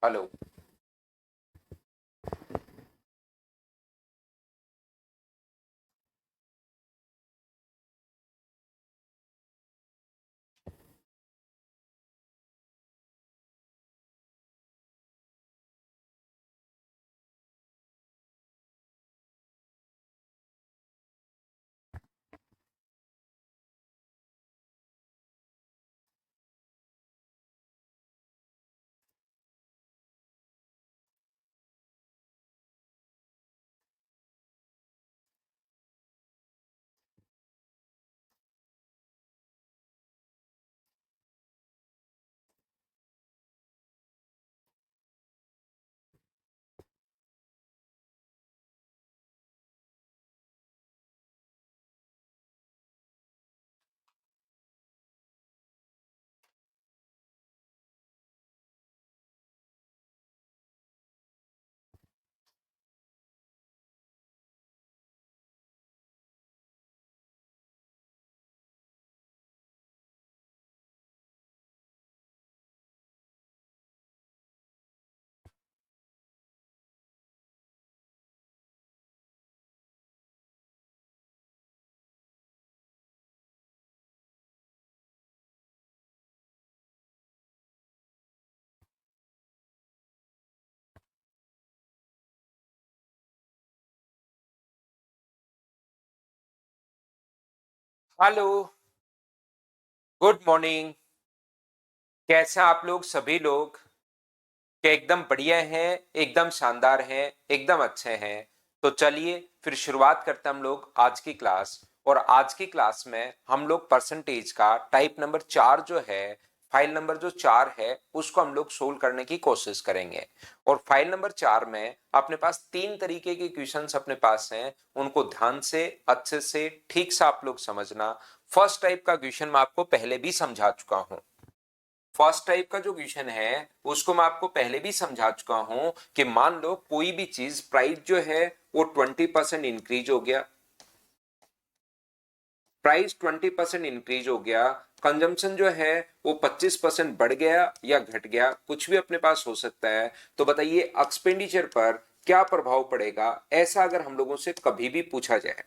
Hello. Hello. Good morning. कैसे हैं आप लोग सभी लोग? क्या एकदम बढ़िया हैं, एकदम शानदार हैं, एकदम अच्छे हैं? तो चलिए फिर शुरुआत करते हैं हम लोग आज की क्लास। और आज की क्लास में हम लोग परसेंटेज का टाइप नंबर 4 जो है, फाइल नंबर जो 4 है, उसको हम लोग सोल्व करने की कोशिश करेंगे। और फाइल नंबर 4 में अपने पास 3 तरीके के क्वेश्चंस अपने पास हैं, उनको ध्यान से अच्छे से ठीक से आप लोग समझना। फर्स्ट टाइप का क्वेश्चन मैं आपको पहले भी समझा चुका हूं। फर्स्ट टाइप का जो क्वेश्चन है उसको मैं आपको पहले भी समझा चुका हूं कि मान लो कोई भी चीज प्राइस जो है वो 20% इंक्रीज हो गया, प्राइस 20% इंक्रीज हो गया, कंजम्पशन जो है वो 25% बढ़ गया या घट गया, कुछ भी अपने पास हो सकता है। तो बताइए एक्सपेंडिचर पर क्या प्रभाव पड़ेगा, ऐसा अगर हम लोगों से कभी भी पूछा जाए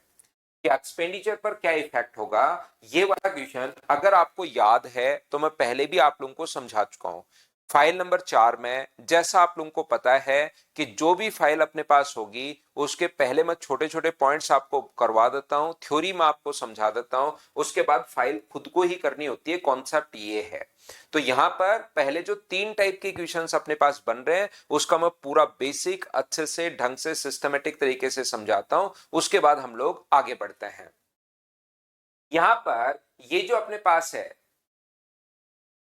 कि एक्सपेंडिचर पर क्या इफेक्ट होगा। ये वाला क्वेश्चन अगर आपको याद है तो मैं पहले भी आप लोगों को समझा चुका हूं। फाइल नंबर 4 में जैसा आप लोगों को पता है कि जो भी फाइल अपने पास होगी उसके पहले मैं छोटे छोटे पॉइंट्स आपको करवा देता हूं, थ्योरी में आपको समझा देता हूं, उसके बाद फाइल खुद को ही करनी होती है। कॉन्सेप्ट ये है। तो यहां पर पहले जो 3 टाइप के क्वेश्चंस अपने पास बन रहे हैं उसका मैं पूरा बेसिक अच्छे से ढंग से सिस्टमेटिक तरीके से समझाता हूं, उसके बाद हम लोग आगे बढ़ते हैं। यहां पर ये जो अपने पास है,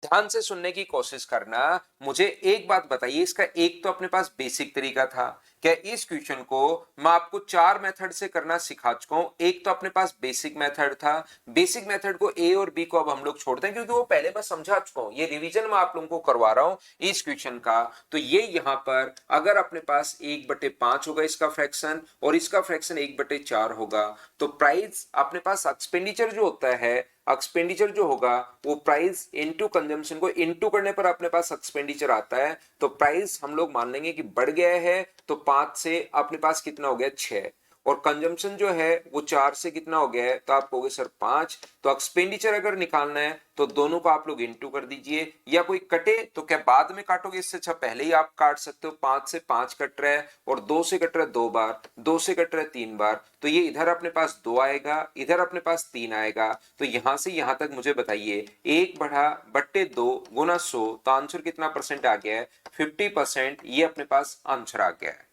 ध्यान से सुनने की कोशिश करना। मुझे एक बात बताइए, इसका एक तो अपने पास बेसिक तरीका था। क्या इस क्वेश्चन को मैं आपको 4 मेथड से करना सिखा चुका हूं? एक तो अपने पास बेसिक मेथड था। बेसिक मेथड को ए और बी को अब हम लोग छोड़ते हैं क्योंकि वो पहले मैं समझा चुका हूं। ये रिवीजन मैं आप लोगों को करवा रहा हूं इस क्वेश्चन का। तो ये यहां पर अगर अपने पास 1/5 होगा इसका फ्रैक्शन और इसका फ्रैक्शन 1/4 होगा, तो प्राइस अपने पास एक्सपेंडिचर जो होता है, एक्सपेंडिचर जो होगा वो प्राइस इनटू कंजम्पशन को इनटू करने पर अपने पास एक्सपेंडिचर आता है। तो प्राइस हम लोग मान लेंगे कि बढ़ गया है, तो 5 से अपने पास कितना हो गया 6, और कंजम्पशन जो है वो 4 से कितना हो गया है, तो आप कहोगे सर 5। तो एक्सपेंडिचर अगर निकालना है तो दोनों को आप लोग इनटू कर दीजिए, या कोई कटे तो क्या बाद में काटोगे, इससे अच्छा पहले ही आप काट सकते हो। 5 से 5 कट रहा है और 2 से कट रहा है 2 बार, 2 से कट रहा है 3 बार, तो ये इधर अपने पास 2 आएगा, इधर अपने पास 3 आएगा। तो यहां से यहां तक मुझे बताइए 1/2 गुना 100, तो आंसर कितना परसेंट आ गया है? 50%। ये अपने पास आंसर आ गया है।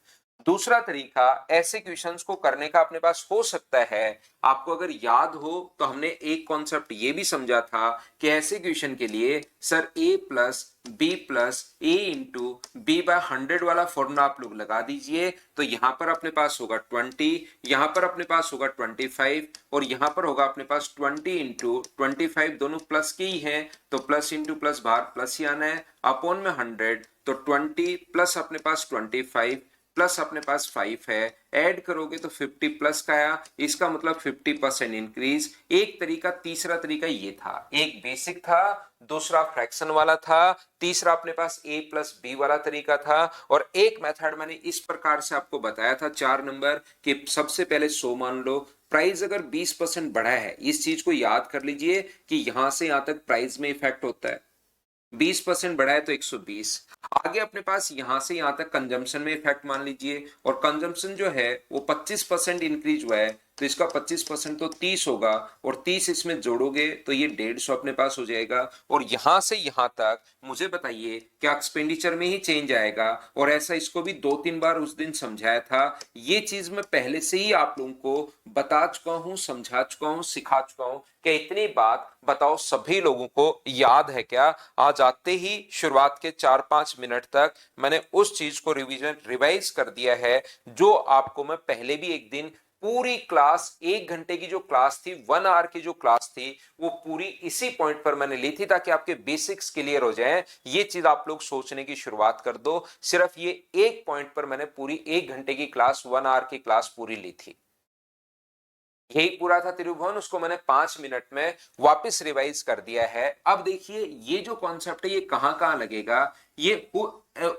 दूसरा तरीका ऐसे क्वेश्चंस को करने का अपने पास हो सकता है। आपको अगर याद हो तो हमने एक कॉन्सेप्ट ये भी समझा था कि ऐसे क्वेश्चन के लिए sir a plus b plus a into b by 100 वाला फॉर्मूला आप लोग लगा दीजिए। तो यहां पर अपने पास होगा 20, यहां पर अपने पास होगा 25 और यहां पर होगा अपने पास 20 इंटू 25, दोनों प्लस के ही हैं तो प्लस इंटू प्लस बाहर प्लस ही आना है, अपॉन में 100। तो 20 प्लस अपने पास 25 प्लस अपने पास 5 है, ऐड करोगे तो 50 प्लस का आया, इसका मतलब 50% इंक्रीज। एक तरीका, तीसरा तरीका ये था, एक बेसिक था, दूसरा फ्रैक्शन वाला था, तीसरा अपने पास a प्लस बी वाला तरीका था, और एक मेथड मैंने इस प्रकार से आपको बताया था 4 नंबर कि सबसे पहले 100 मान लो, प्राइस अगर 20% बढ़ा है, इस चीज को याद कर लीजिए कि यहां से यहां तक प्राइस में इफेक्ट होता है, 20% बढ़ा है तो 120। आगे अपने पास यहां से यहां तक कंजम्पशन में इफेक्ट मान लीजिए, और कंजम्पशन जो है वो 25% इंक्रीज हुआ है, तो इसका 25% तो 30 होगा, और 30 इसमें जोड़ोगे तो ये 150 अपने पास हो जाएगा। और यहां से यहां तक मुझे बताइए क्या एक्सपेंडिचर में ही चेंज आएगा? और ऐसा इसको भी 2-3 बार उस दिन समझाया था, ये चीज मैं पहले से ही आप लोगों को बता चुका हूं, समझा चुका हूं, सिखा चुका हूं कि इतनी बात बताओ सभी लोगों को याद है क्या? आज आते ही शुरुआत के 4-5 मिनट तक मैंने उस चीज को रिवाइज कर दिया है जो आपको मैं पहले भी एक दिन पूरी क्लास, 1 घंटे की जो क्लास थी, 1 आवर की जो क्लास थी, वो पूरी इसी पॉइंट पर मैंने ली थी ताकि आपके बेसिक्स क्लियर हो जाएं। ये चीज आप लोग सोचने की शुरुआत कर दो, सिर्फ ये एक पॉइंट पर मैंने पूरी 1 घंटे की क्लास, 1 आवर की क्लास पूरी ली थी। यही पूरा था त्रिभुवन, उसको मैंने 5 मिनट में वापस रिवाइज कर दिया है। अब देखिए ये जो कॉन्सेप्ट है ये कहां कहां लगेगा, ये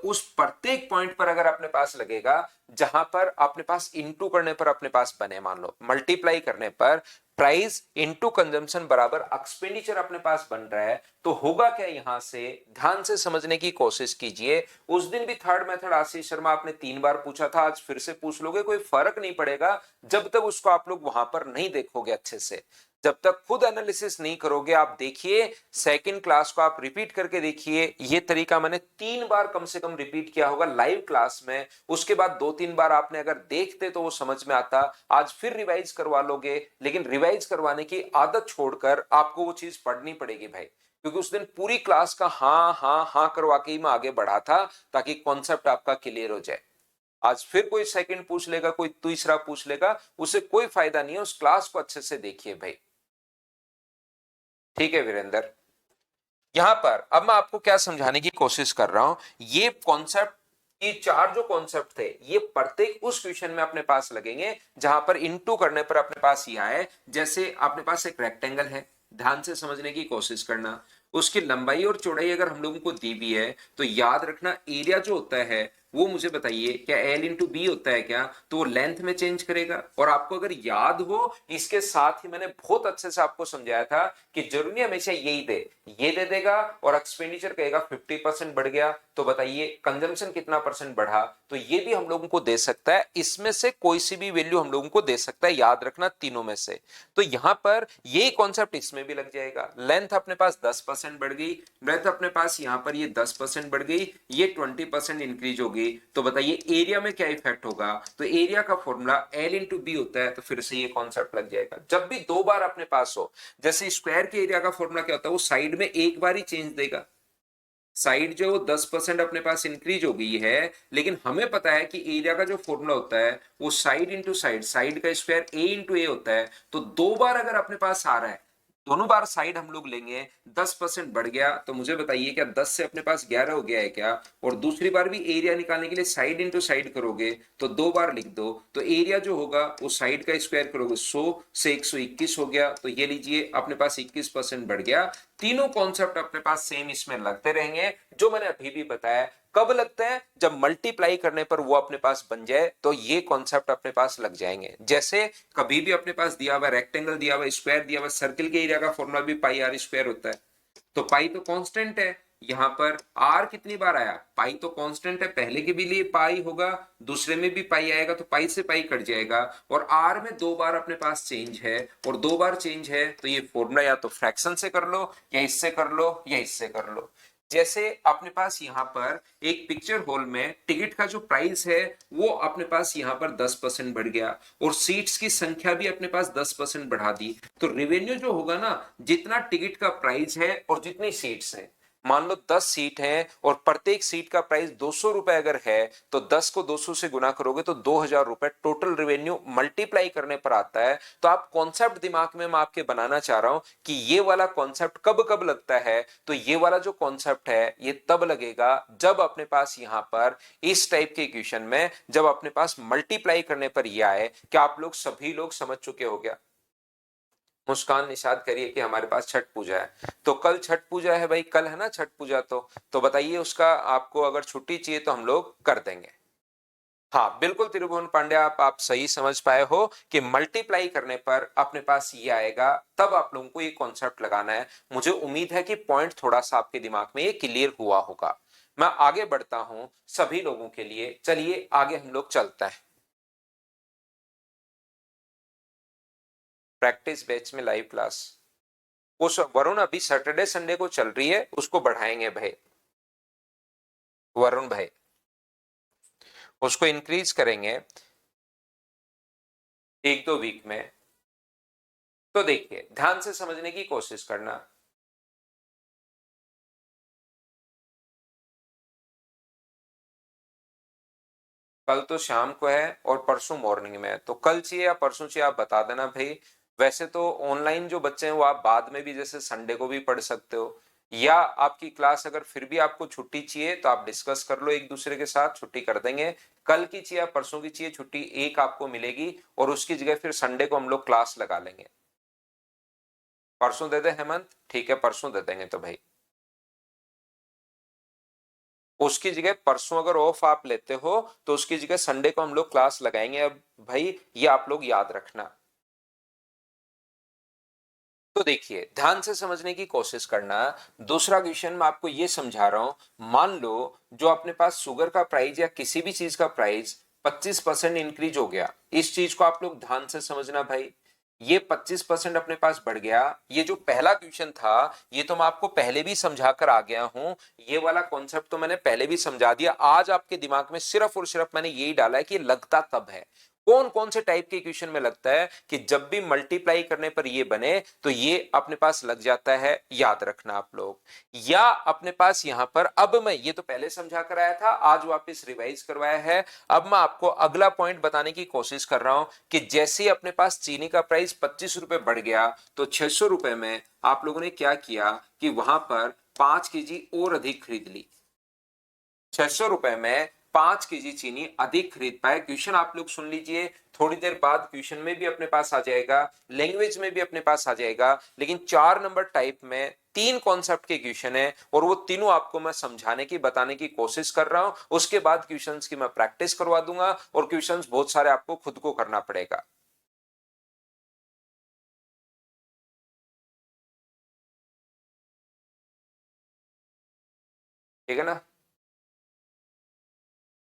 उस प्रत्येक पॉइंट पर अगर अपने पास लगेगा जहां पर अपने पास इंटू करने पर अपने पास बने, मान लो मल्टीप्लाई करने पर प्राइस इंटू कंजम्पशन बराबर एक्सपेंडिचर अपने पास बन रहा है, तो होगा क्या यहां से, ध्यान से समझने की कोशिश कीजिए। उस दिन भी थर्ड मेथड आशीष शर्मा आपने 3 बार पूछा था, आज फिर से पूछ लोगे, कोई फर्क नहीं पड़ेगा जब तक उसको आप लोग वहां पर नहीं देखोगे अच्छे से, जब तक खुद एनालिसिस नहीं करोगे। आप देखिए सेकंड क्लास को आप रिपीट करके देखिए, ये तरीका मैंने 3 बार कम से कम रिपीट किया होगा लाइव क्लास में, उसके बाद 2-3 बार आपने अगर देखते तो वो समझ में आता। आज फिर रिवाइज करवा लोगे, लेकिन रिवाइज करवाने की आदत छोड़कर आपको वो चीज पढ़नी पड़ेगी भाई, क्योंकि उस दिन पूरी क्लास का हाँ हाँ हाँ करवा के ही मैं आगे बढ़ा था ताकि कॉन्सेप्ट आपका क्लियर हो जाए। आज फिर कोई सेकंड पूछ लेगा, कोई तीसरा पूछ लेगा, उसे कोई फायदा नहीं है, उस क्लास को अच्छे से देखिए भाई। ठीक है वीरेंद्र, यहां पर अब मैं आपको क्या समझाने की कोशिश कर रहा हूं, ये कॉन्सेप्ट, ये 4 जो कॉन्सेप्ट थे ये प्रत्येक उस क्वेश्चन में अपने पास लगेंगे जहां पर इनटू करने पर अपने पास ये आए। जैसे अपने पास एक रेक्टेंगल है, ध्यान से समझने की कोशिश करना, उसकी लंबाई और चौड़ाई अगर हम लोगों को दी हुई है तो याद रखना एरिया जो होता है वो मुझे बताइए क्या एल इंटू बी होता है क्या, तो वो लेंथ में चेंज करेगा। और आपको अगर याद हो, इसके साथ ही मैंने बहुत अच्छे से आपको समझाया था कि जरूरी हमेशा यही दे, ये दे देगा और एक्सपेंडिचर कहेगा 50% बढ़ गया, तो बताइए कंजम्पशन कितना परसेंट बढ़ा, तो ये भी हम लोगों को दे सकता है, इसमें से कोई सी भी वैल्यू हम लोगों को दे सकता है, याद रखना तीनों में से। तो यहां पर यही कॉन्सेप्ट इसमें भी लग जाएगा, लेंथ अपने पास 10% बढ़ गई, ब्रेथ अपने पास यहां पर ये 10% बढ़ गई, ये 20% इंक्रीज होगी, तो बताइए एरिया में क्या इफेक्ट होगा, तो एरिया का फॉर्मूला एल इंटू बी होता है, तो फिर से ये कॉन्सेप्ट लग जाएगा। जब भी 2 बार अपने पास हो, जैसे स्क्वायर के एरिया का फॉर्मूला क्या होता है, वो साइड में एक बार ही चेंज देगा, साइड जो 10% अपने पास इंक्रीज हो गई है, लेकिन हमें पता है कि एरिया का जो फॉर्मूला होता है वो साइड इंटू साइड, साइड का स्क्वायर ए इंटू ए होता है, तो 2 बार अगर अपने पास आ रहा है, दोनों बार साइड हम लोग लेंगे, 10% बढ़ गया, तो मुझे बताइए क्या 10 से अपने पास 11 हो गया है क्या? और दूसरी बार भी एरिया निकालने के लिए साइड इंटू साइड करोगे तो 2 बार लिख दो, तो एरिया जो होगा वो साइड का स्क्वायर करोगे 100 से 121 हो गया, तो ये लीजिए अपने पास 21% बढ़ गया। तीनों कॉन्सेप्ट अपने पास सेम इसमें लगते रहेंगे, जो मैंने अभी भी बताया। कब लगता है? जब मल्टीप्लाई करने पर वो अपने पास बन जाए तो ये कॉन्सेप्ट अपने पास लग जाएंगे। जैसे कभी भी अपने पास दिया हुआ रेक्टेंगल, दिया हुआ स्क्वायर, दिया हुआ सर्किल के एरिया का फॉर्मूला भी पाई आर स्क्वायर होता है, तो पाई तो कांस्टेंट है, यहां पर आर कितनी बार आया, पाई तो कांस्टेंट है, पहले के भी लिए पाई होगा, दूसरे में भी पाई आएगा, तो पाई से पाई कट जाएगा, और आर में 2 बार अपने पास चेंज है, और 2 बार चेंज है, तो ये फॉर्मूला या तो फ्रैक्शन से कर लो, या इससे कर लो, या इससे कर लो। जैसे अपने पास यहाँ पर एक पिक्चर हॉल में टिकट का जो प्राइस है वो अपने पास यहाँ पर 10% बढ़ गया, और सीट्स की संख्या भी अपने पास 10% बढ़ा दी, तो रेवेन्यू जो होगा ना, जितना टिकट का प्राइस है और जितनी सीट्स है, मान लो 10 सीट हैं और प्रत्येक सीट का प्राइस 200 रुपए अगर है तो 10 को 200 से गुना करोगे तो 2000 रुपए टोटल रेवेन्यू मल्टीप्लाई करने पर आता है। तो आप कॉन्सेप्ट दिमाग में मैं आपके बनाना चाह रहा हूं कि ये वाला कॉन्सेप्ट कब कब लगता है, तो ये वाला जो कॉन्सेप्ट है ये तब लगेगा जब अपने पास यहां पर इस टाइप के इक्वेशन में जब अपने पास मल्टीप्लाई करने पर ये आए। क्या आप लोग सभी लोग समझ चुके हो गया? मुस्कान निषाद करिए कि हमारे पास छठ पूजा है। तो कल छठ पूजा है भाई, कल है ना छठ पूजा, तो बताइए उसका आपको अगर छुट्टी चाहिए तो हम लोग कर देंगे। हाँ बिल्कुल त्रिभुवन पांड्या, आप सही समझ पाए हो कि मल्टीप्लाई करने पर अपने पास ये आएगा, तब आप लोगों को ये कॉन्सेप्ट लगाना है। मुझे उम्मीद है कि पॉइंट थोड़ा सा आपके दिमाग में ये क्लियर हुआ होगा। मैं आगे बढ़ता हूं सभी लोगों के लिए, चलिए आगे हम लोग चलते हैं। प्रैक्टिस बैच में लाइव क्लास उस वरुण अभी सैटरडे संडे को चल रही है, उसको बढ़ाएंगे भाई, वरुण भाई उसको इंक्रीज करेंगे 1-2 वीक में। तो देखिए ध्यान से समझने की कोशिश करना। कल तो शाम को है और परसों मॉर्निंग में है, तो कल चाहिए या परसों चाहिए आप बता देना भाई। वैसे तो ऑनलाइन जो बच्चे हैं वो आप बाद में भी जैसे संडे को भी पढ़ सकते हो, या आपकी क्लास अगर फिर भी आपको छुट्टी चाहिए तो आप डिस्कस कर लो एक दूसरे के साथ, छुट्टी कर देंगे। कल की चाहिए या परसों की चाहिए छुट्टी, एक आपको मिलेगी और उसकी जगह फिर संडे को हम लोग क्लास लगा लेंगे। परसों दे दे हेमंत, ठीक है परसों दे देंगे तो भाई। उसकी जगह परसों अगर ऑफ आप लेते हो तो उसकी जगह संडे को हम लोग क्लास लगाएंगे। अब भाई ये आप लोग याद रखना। तो देखिए ध्यान से समझने की कोशिश करना। दूसरा क्वेश्चन मैं आपको ये समझा रहा हूं, मान लो जो अपने पास शुगर का प्राइस या किसी भी चीज का प्राइस 25% इंक्रीज हो गया। इस चीज को आप लोग ध्यान से समझना भाई। ये 25% अपने पास बढ़ गया। ये जो पहला क्वेश्चन था ये तो मैं आपको पहले भी समझा कर आ गया हूं, ये वाला कॉन्सेप्ट तो मैंने पहले भी समझा दिया। आज आपके दिमाग में सिर्फ और सिर्फ मैंने यही डाला है कि लगता कब है, कौन कौन से टाइप के इक्वेशन में लगता है कि जब भी मल्टीप्लाई करने पर ये बने तो ये अपने पास लग जाता है, याद रखना आप लोग। या अपने पास यहां पर, अब मैं ये तो पहले समझा कर आया था, आज वापस रिवाइज करवाया है। अब मैं आपको अगला पॉइंट बताने की कोशिश कर रहा हूं कि जैसे ही अपने पास चीनी का प्राइस 25 रुपए बढ़ गया तो 600 रुपए में आप लोगों ने क्या किया कि वहां पर 5 केजी और अधिक खरीद ली। 600 रुपए में 5 केजी चीनी अधिक खरीद पाए। क्वेश्चन आप लोग सुन लीजिए, थोड़ी देर बाद क्वेश्चन में भी अपने पास आ जाएगा, लैंग्वेज में भी अपने पास आ जाएगा, लेकिन 4 नंबर टाइप में 3 कॉन्सेप्ट के क्वेश्चन है और वो तीनों आपको मैं समझाने की बताने की कोशिश कर रहा हूं। उसके बाद क्वेश्चंस की मैं प्रैक्टिस करवा दूंगा और क्वेश्चंस बहुत सारे आपको खुद को करना पड़ेगा। ठीक है ना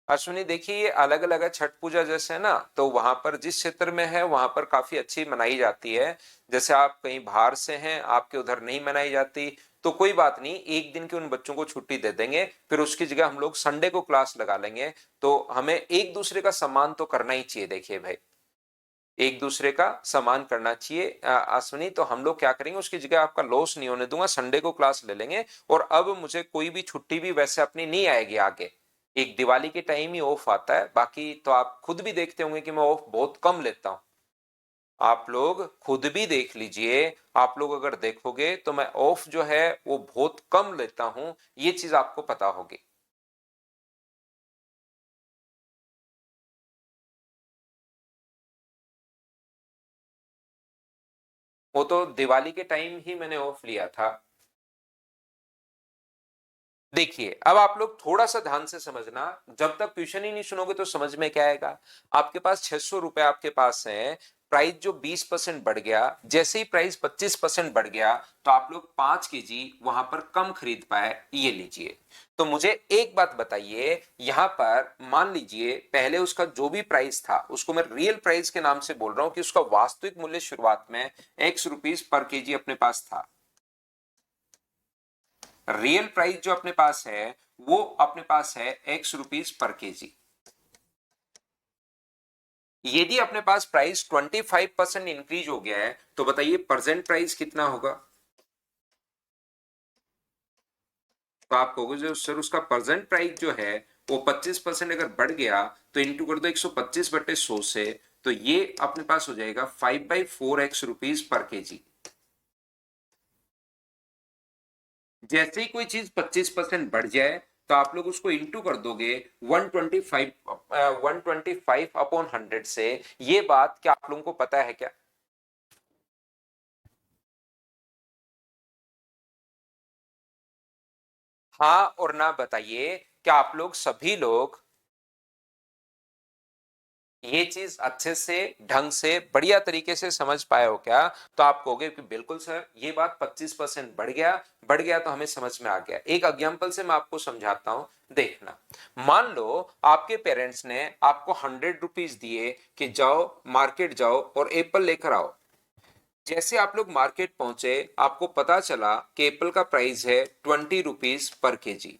अश्विनी? देखिए ये अलग अलग है, छठ पूजा जैसे है ना, तो वहां पर जिस क्षेत्र में है वहां पर काफी अच्छी मनाई जाती है। जैसे आप कहीं बाहर से हैं, आपके उधर नहीं मनाई जाती, तो कोई बात नहीं, एक दिन की उन बच्चों को छुट्टी दे देंगे, फिर उसकी जगह हम लोग संडे को क्लास लगा लेंगे। तो हमें एक दूसरे का सम्मान तो करना ही चाहिए। देखिए भाई एक दूसरे का सम्मान करना चाहिए। अश्विनी तो हम लोग क्या करेंगे, उसकी जगह आपका लॉस नहीं होने दूंगा, संडे को क्लास ले लेंगे। और अब मुझे कोई भी छुट्टी भी वैसे अपनी नहीं आएगी आगे, एक दिवाली के टाइम ही ऑफ आता है, बाकी तो आप खुद भी देखते होंगे कि मैं ऑफ बहुत कम लेता हूं। आप लोग खुद भी देख लीजिए, आप लोग अगर देखोगे तो मैं ऑफ जो है वो बहुत कम लेता हूं, ये चीज आपको पता होगी। वो तो दिवाली के टाइम ही मैंने ऑफ लिया था। देखिए अब आप लोग थोड़ा सा ध्यान से समझना, जब तक क्वेश्चन ही नहीं सुनोगे तो समझ में क्या आएगा। आपके पास 600 रुपए आपके पास है, प्राइस जो 20% बढ़ गया, जैसे ही प्राइस 25% बढ़ गया तो आप लोग 5 केजी वहां पर कम खरीद पाए, ये लीजिए। तो मुझे एक बात बताइए, यहां पर मान लीजिए पहले उसका जो भी प्राइस था उसको मैं रियल प्राइस के नाम से बोल रहा हूं कि उसका वास्तविक मूल्य शुरुआत में x रुपीस पर केजी अपने पास था। रियल प्राइस जो अपने पास है वो अपने पास है x रुपीस पर केजी। यदि अपने पास प्राइस 25% इंक्रीज हो गया है तो बताइए प्रेजेंट प्राइस कितना होगा? तो आप कहोगे जो सर उसका प्रेजेंट प्राइस जो है वो 25% अगर बढ़ गया तो इंटू कर दो 125/100 से, तो ये अपने पास हो जाएगा 5/4x रुपीज पर केजी। जैसे ही कोई चीज 25% बढ़ जाए तो आप लोग उसको इंटू कर दोगे 125/100 से। ये बात क्या आप लोगों को पता है क्या? हाँ और ना बताइए, क्या आप लोग सभी लोग ये चीज अच्छे से, ढंग से, बढ़िया तरीके से समझ पाए हो क्या? तो आप कहोगे कि बिल्कुल सर, ये बात 25% बढ़ गया तो हमें समझ में आ गया। एक एग्जांपल से मैं आपको समझाता हूं, देखना। मान लो आपके पेरेंट्स ने आपको 100 रुपीज दिए कि जाओ मार्केट जाओ और एप्पल लेकर आओ। जैसे आप लोग मार्केट पहुंचे, आपको पता चला कि एप्पल का प्राइस है 20 रुपीज पर केजी।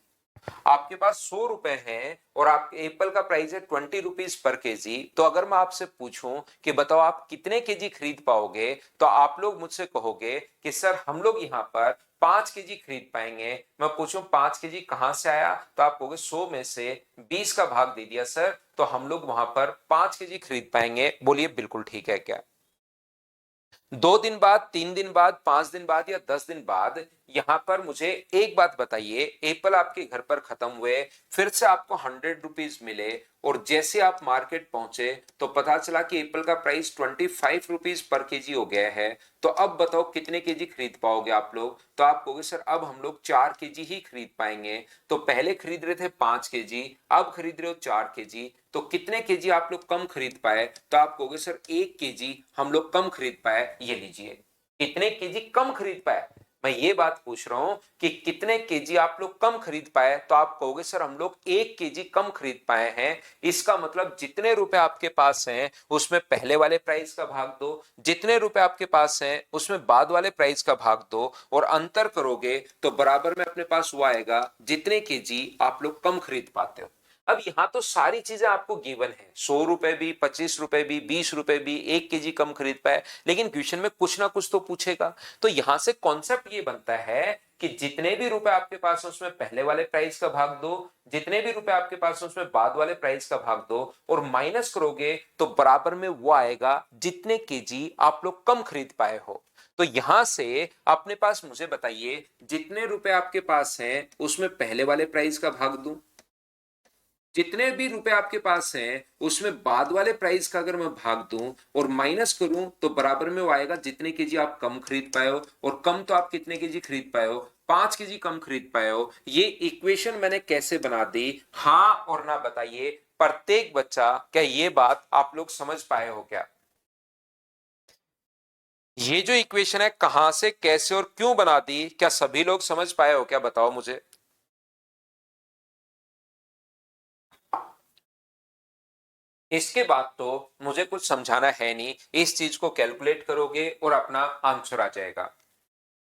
आपके पास 100 रुपए हैं और आप एप्पल का प्राइस है 20 रुपीज पर केजी। तो अगर मैं आपसे पूछूं कि बताओ आप कितने केजी खरीद पाओगे, तो आप लोग मुझसे कहोगे कि सर हम लोग यहाँ पर 5 केजी खरीद पाएंगे। मैं पूछूं 5 केजी कहां से आया, तो आप कहोगे 100 में से 20 का भाग दे दिया सर, तो हम लोग वहां पर 5 केजी खरीद पाएंगे। बोलिए बिल्कुल ठीक है क्या? 2 दिन बाद, 3 दिन बाद, 5 दिन बाद या 10 दिन बाद, यहां पर मुझे एक बात बताइए, एप्पल आपके घर पर खत्म हुए, फिर से आपको 100 रुपीज मिले और जैसे आप मार्केट पहुंचे तो पता चला कि एप्पल का प्राइस 25 रुपीज पर केजी हो गया है। तो अब बताओ कितने केजी खरीद पाओगे आप लोग? तो आप कहोगे सर अब हम लोग 4 केजी ही खरीद पाएंगे। तो पहले खरीद रहे थे 5 केजी, अब खरीद रहे हो 4 केजी, तो कितने केजी आप लोग कम खरीद पाए? तो आप कहोगे सर 1 केजी हम लोग कम खरीद पाए। ये लीजिए, कितने केजी कम खरीद पाए। मैं ये बात पूछ रहा हूं कि कितने केजी आप लोग कम खरीद पाए, तो आप कहोगे सर हम लोग 1 केजी कम खरीद पाए हैं। इसका मतलब जितने रुपए आपके पास हैं उसमें पहले वाले प्राइस का भाग दो, जितने रुपए आपके पास हैं उसमें बाद वाले प्राइस का भाग दो, और अंतर करोगे तो बराबर में अपने पास वो आएगा जितने केजी आप लोग कम खरीद पाते हो। अब यहां तो सारी चीजें आपको गिवन है, 100 रुपए भी, 25 रुपए भी, 20 रुपए भी, 1 केजी कम खरीद पाए, लेकिन क्वेश्चन में कुछ ना कुछ तो पूछेगा। तो यहां से कॉन्सेप्ट ये बनता है कि जितने भी रुपए आपके पास है उसमें पहले वाले प्राइस का भाग दो, जितने भी रुपए आपके पास है उसमें बाद वाले प्राइस का भाग दो, और माइनस करोगे तो बराबर में वो आएगा जितने केजी आप लोग कम खरीद पाए हो। तो यहां से अपने पास मुझे बताइए, जितने रुपए आपके पास हैं उसमें पहले वाले प्राइस का भाग दूं, जितने भी रुपए आपके पास हैं उसमें बाद वाले प्राइस का अगर मैं भाग दूं और माइनस करूं तो बराबर में वो आएगा जितने केजी आप कम खरीद पाए हो। और कम तो आप कितने केजी खरीद पाए हो? 5 केजी कम खरीद पाए हो। ये इक्वेशन मैंने कैसे बना दी? हाँ और ना बताइए प्रत्येक बच्चा, क्या ये बात आप लोग समझ पाए हो क्या? ये जो इक्वेशन है कहां से, कैसे और क्यों बना दी, क्या सभी लोग समझ पाए हो क्या? बताओ मुझे। इसके बाद तो मुझे कुछ समझाना है नहीं, इस चीज को कैलकुलेट करोगे और अपना आंसर आ जाएगा।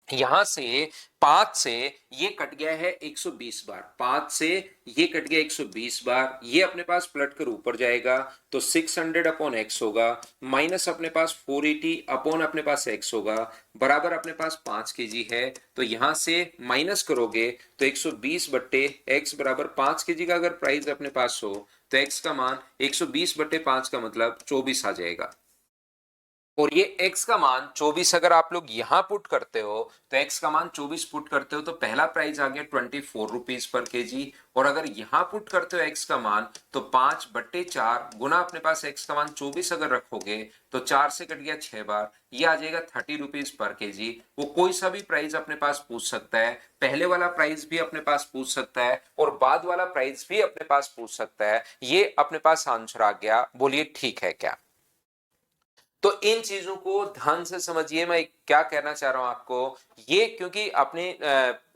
यहां से 5 से ये कट गया है 120 बार, 5 से ये कट गया 120 बार, ये अपने पास पलट कर ऊपर जाएगा तो 600 अपॉन एक्स होगा, माइनस अपने पास 480 अपॉन अपने पास एक्स होगा, बराबर अपने पास 5 केजी है। तो यहां से माइनस करोगे तो 120 बट्टे एक्स बराबर 5 केजी का अगर प्राइस अपने पास हो तो एक्स का मान 120/5 का मतलब 24 आ जाएगा। और ये x का मान 24 अगर आप लोग यहां पुट करते हो, तो x का मान 24 पुट करते हो तो पहला प्राइस आ गया 24 रुपीज पर केजी। और अगर यहां पुट करते हो x का मान, तो 5/4 गुना अपने पास x का मान 24 अगर रखोगे तो 4 से कट गया 6 बार, ये आ जाएगा 30 रुपीज पर केजी। वो कोई सा भी प्राइस अपने पास पूछ सकता है, पहले वाला प्राइस भी अपने पास पूछ सकता है और बाद वाला प्राइस भी अपने पास पूछ सकता है। ये अपने पास आंसर आ गया। बोलिए ठीक है क्या? तो इन चीजों को ध्यान से समझिए, मैं क्या कहना चाह रहा हूं आपको। ये क्योंकि अपने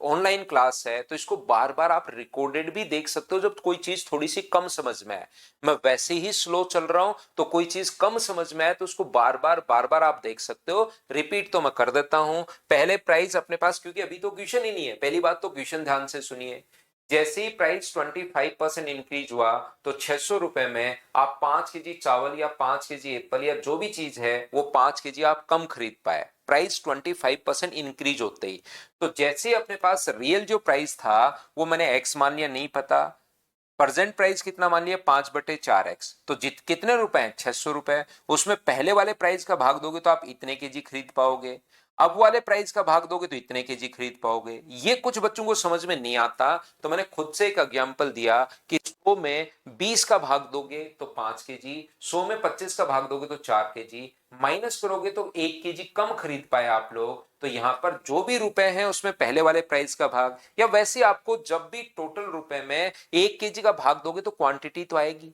ऑनलाइन क्लास है तो इसको बार बार आप रिकॉर्डेड भी देख सकते हो जब कोई चीज थोड़ी सी कम समझ में है। मैं वैसे ही स्लो चल रहा हूं तो कोई चीज कम समझ में आए तो उसको बार बार आप देख सकते हो। रिपीट तो मैं कर देता हूं, पहले प्राइस अपने पास, क्योंकि अभी तो क्वेश्चन ही नहीं है, पहली बात तो क्वेश्चन ध्यान से सुनिए। जैसे ही प्राइस 25% इंक्रीज हुआ तो 600 रुपए में आप 5 केजी चावल या 5 केजी एप्पल या जो भी चीज है वो 5 केजी आप कम खरीद पाए, प्राइस 25% इंक्रीज होते ही। तो जैसे ही अपने पास रियल जो प्राइस था वो मैंने एक्स मान लिया, नहीं पता, प्रेजेंट प्राइस कितना मान लिया, 5/4x, तो जित कितने रुपए हैं, 600 रुपए। उसमें पहले वाले प्राइस का भाग दोगे तो आप इतने केजी खरीद पाओगे, अब वाले प्राइस का भाग दोगे तो इतने केजी खरीद पाओगे। ये कुछ बच्चों को समझ में नहीं आता, तो मैंने खुद से एक एग्जांपल दिया कि 100 में 20 का भाग दोगे तो 5 केजी, 100 में 25 का भाग दोगे तो 4 केजी, माइनस करोगे तो 1 केजी कम खरीद पाए आप लोग। तो यहां पर जो भी रुपए हैं उसमें पहले वाले प्राइस का भाग, या वैसे आपको जब भी टोटल रुपए में 1 केजी का भाग दोगे तो क्वांटिटी तो आएगी,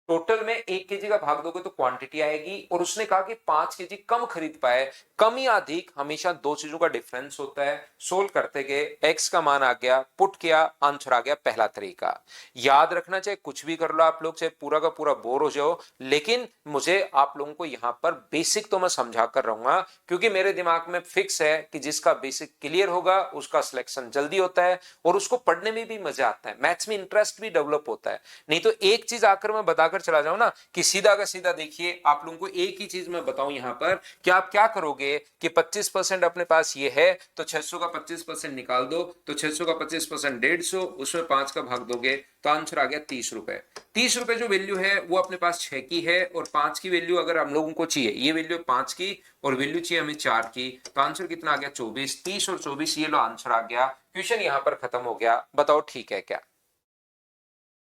टोटल में 1 केजी का भाग दोगे तो क्वांटिटी आएगी। और उसने कहा कि 5 केजी कम खरीद पाए, कम या अधिक हमेशा दो चीजों का डिफरेंस होता है। सोल्व करते गए एक्स का मान आ गया, पुट किया, आंसर आ गया पहला तरीका। याद रखना, चाहे कुछ भी कर लो आप लोग, चाहे पूरा का पूरा बोर हो जाओ, लेकिन मुझे आप लोगों को यहां पर बेसिक तो मैं समझा कर रहूंगा, क्योंकि मेरे दिमाग में फिक्स है कि जिसका बेसिक क्लियर होगा उसका सिलेक्शन जल्दी होता है और उसको पढ़ने में भी मजा आता है, मैथ्स में इंटरेस्ट भी डेवलप होता है। नहीं तो एक चीज आकर मैं बताकर चला जाऊं ना कि सीधा का सीधा देखिए, आप लोगों को एक ही चीज मैं बताऊं यहां पर कि आप क्या करोगे कि 25% अपने पास ये है तो 600 का 25% निकाल दो, तो 600 का 25% 150, उसमें 5 का भाग दोगे तो आंसर आ गया 30 रुपए। 30 रुपए जो वैल्यू है वो अपने पास 6 की है, और 5 की वैल्यू अगर हम लोगों को चाहिए, ये वैल्यू 5 की और वैल्यू चाहिए हमें 4 की, तो आंसर कितना आ गया 24। 30 और 24 ये लो आंसर आ गया। क्वेश्चन यहां पर खत्म हो गया, बताओ ठीक है क्या।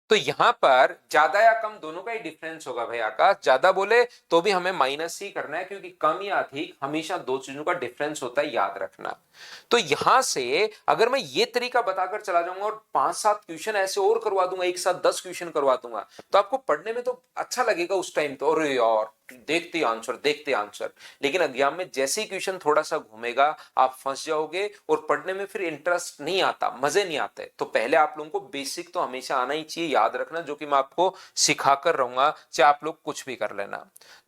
तो यहां पर ज्यादा या कम दोनों का ही डिफरेंस होगा भाई आकाश, ज्यादा बोले तो भी हमें माइनस ही करना है, क्योंकि कम या अधिक हमेशा दो चीजों का डिफरेंस होता है, याद रखना। तो यहां से अगर मैं ये तरीका बताकर चला जाऊंगा और 5-7 क्वेश्चन ऐसे और करवा दूंगा, एक साथ 10 क्वेश्चन करवा दूंगा, तो आपको पढ़ने में तो अच्छा लगेगा उस टाइम, तो अरे यार देखते आंसर देखते आंसर। लेकिन एग्जाम में जैसे ही क्वेश्चन थोड़ा सा घूमेगा आप फंस जाओगे और पढ़ने में फिर इंटरेस्ट नहीं आता, मजे नहीं आते। तो पहले आप लोगों को बेसिक तो हमेशा आना ही चाहिए, याद रखना, जो कि मैं आपको सिखाकर रहूंगा, चाहे आप लोग कुछ भी कर लेना।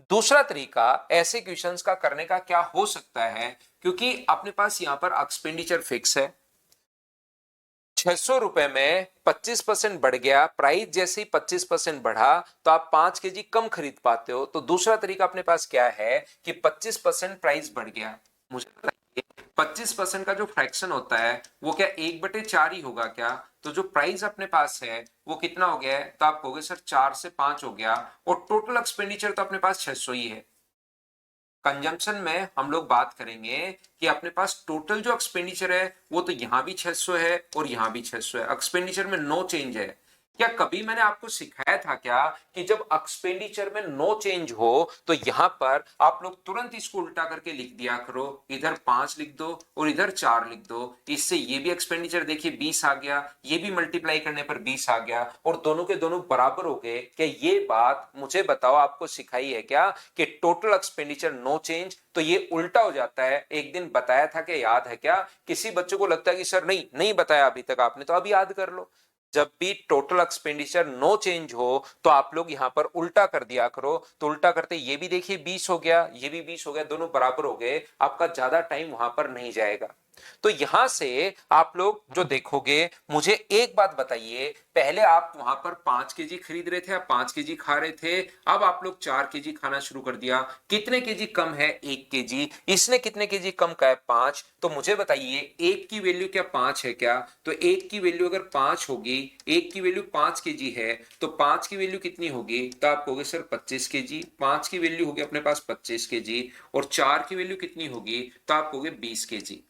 दूसरा तरीका ऐसे क्वेश्चंस का करने का क्या हो सकता है, क्योंकि अपने पास यहां पर एक्सपेंडिचर फिक्स है, 600 रुपए में 25% बढ़ गया, प्राइस जैसे ही 25% बढ़ा तो आप 5 केजी कम खरीद पाते हो। तो दूसरा तरीका अपने पास क्या है कि 25% प्राइस बढ़ गया, मुझे बताइए 25% का जो फ्रैक्शन होता है वो क्या 1/4 ही होगा क्या। तो जो प्राइस अपने पास है वो कितना हो गया है, तो आप कहोगे सर 4 से 5 हो गया, और टोटल एक्सपेंडिचर तो अपने पास 600 ही है। कंजम्पशन में हम लोग बात करेंगे कि अपने पास टोटल जो एक्सपेंडिचर है वो तो यहां भी 600 है और यहां भी 600 है, एक्सपेंडिचर में नो चेंज है। क्या कभी मैंने आपको सिखाया था क्या कि जब एक्सपेंडिचर में नो चेंज हो तो यहां पर आप लोग तुरंत इसको उल्टा करके लिख दिया करो, इधर 5 लिख दो और इधर 4 लिख दो, इससे ये भी एक्सपेंडिचर देखिए 20 आ गया, ये भी मल्टीप्लाई करने पर 20 आ गया, और दोनों के दोनों बराबर हो गए। क्या ये बात मुझे बताओ आपको सिखाई है क्या कि टोटल एक्सपेंडिचर नो चेंज, तो ये उल्टा हो जाता है। एक दिन बताया था कि याद है क्या, किसी बच्चों को लगता है कि सर नहीं नहीं बताया अभी तक आपने, तो अब याद कर लो। जब भी टोटल एक्सपेंडिचर नो चेंज हो तो आप लोग यहां पर उल्टा कर दिया करो, तो उल्टा करते ये भी देखिए 20 हो गया, ये भी 20 हो गया, दोनों बराबर हो गए, आपका ज्यादा टाइम वहां पर नहीं जाएगा। तो यहां से आप लोग जो देखोगे, मुझे एक बात बताइए, पहले आप वहां पर 5 केजी खरीद रहे थे, आप 5 केजी खा रहे थे, अब आप लोग 4 केजी खाना शुरू कर दिया, कितने केजी कम है, 1 केजी, इसने कितने केजी कम का है, 5। तो मुझे बताइए एक की वैल्यू क्या 5 है क्या, तो एक की वैल्यू अगर 5 होगी, एक की वैल्यू 5 केजी है, तो 5 की वैल्यू कितनी होगी, तो आप कहोगे सर 25 केजी, 5 की वैल्यू होगी अपने पास 25 केजी, और 4 की वैल्यू कितनी होगी, तो आप कहोगे 20 केजी।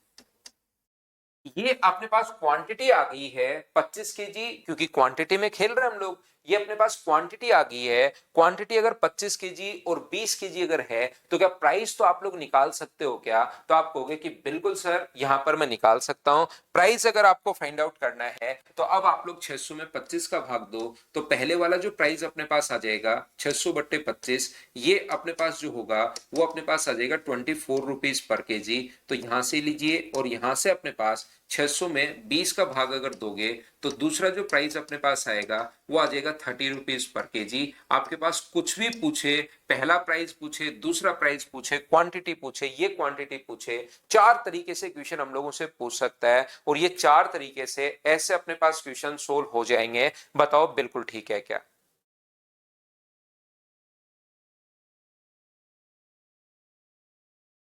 ये अपने पास क्वांटिटी आ गई है 25 केजी, क्योंकि क्वांटिटी में खेल रहे हैं हम लोग, ये अपने पास क्वांटिटी आ गई है। क्वांटिटी अगर 25 केजी और 20 केजी अगर है तो क्या प्राइस तो आप लोग निकाल सकते हो क्या, तो आप कहोगे कि बिल्कुल सर यहां पर मैं निकाल सकता हूं। प्राइस अगर आपको फाइंड आउट करना है तो अब आप लोग 600 में 25 का भाग दो, तो पहले वाला जो प्राइस अपने पास आ जाएगा 600/25, ये अपने पास जो होगा वो अपने पास आ जाएगा 24 रुपीज पर केजी। तो यहां से लीजिए और यहां से अपने पास 600 में 20 का भाग अगर दोगे तो दूसरा जो प्राइस अपने पास आएगा वो आ जाएगा 30 रुपीज पर केजी। आपके पास कुछ भी पूछे, पहला प्राइस पूछे, दूसरा प्राइस पूछे, क्वांटिटी पूछे, ये क्वांटिटी पूछे, चार तरीके से क्वेश्चन हम लोगों से पूछ सकता है और ये चार तरीके से ऐसे अपने पास क्वेश्चन सोल्व हो जाएंगे। बताओ बिल्कुल ठीक है क्या?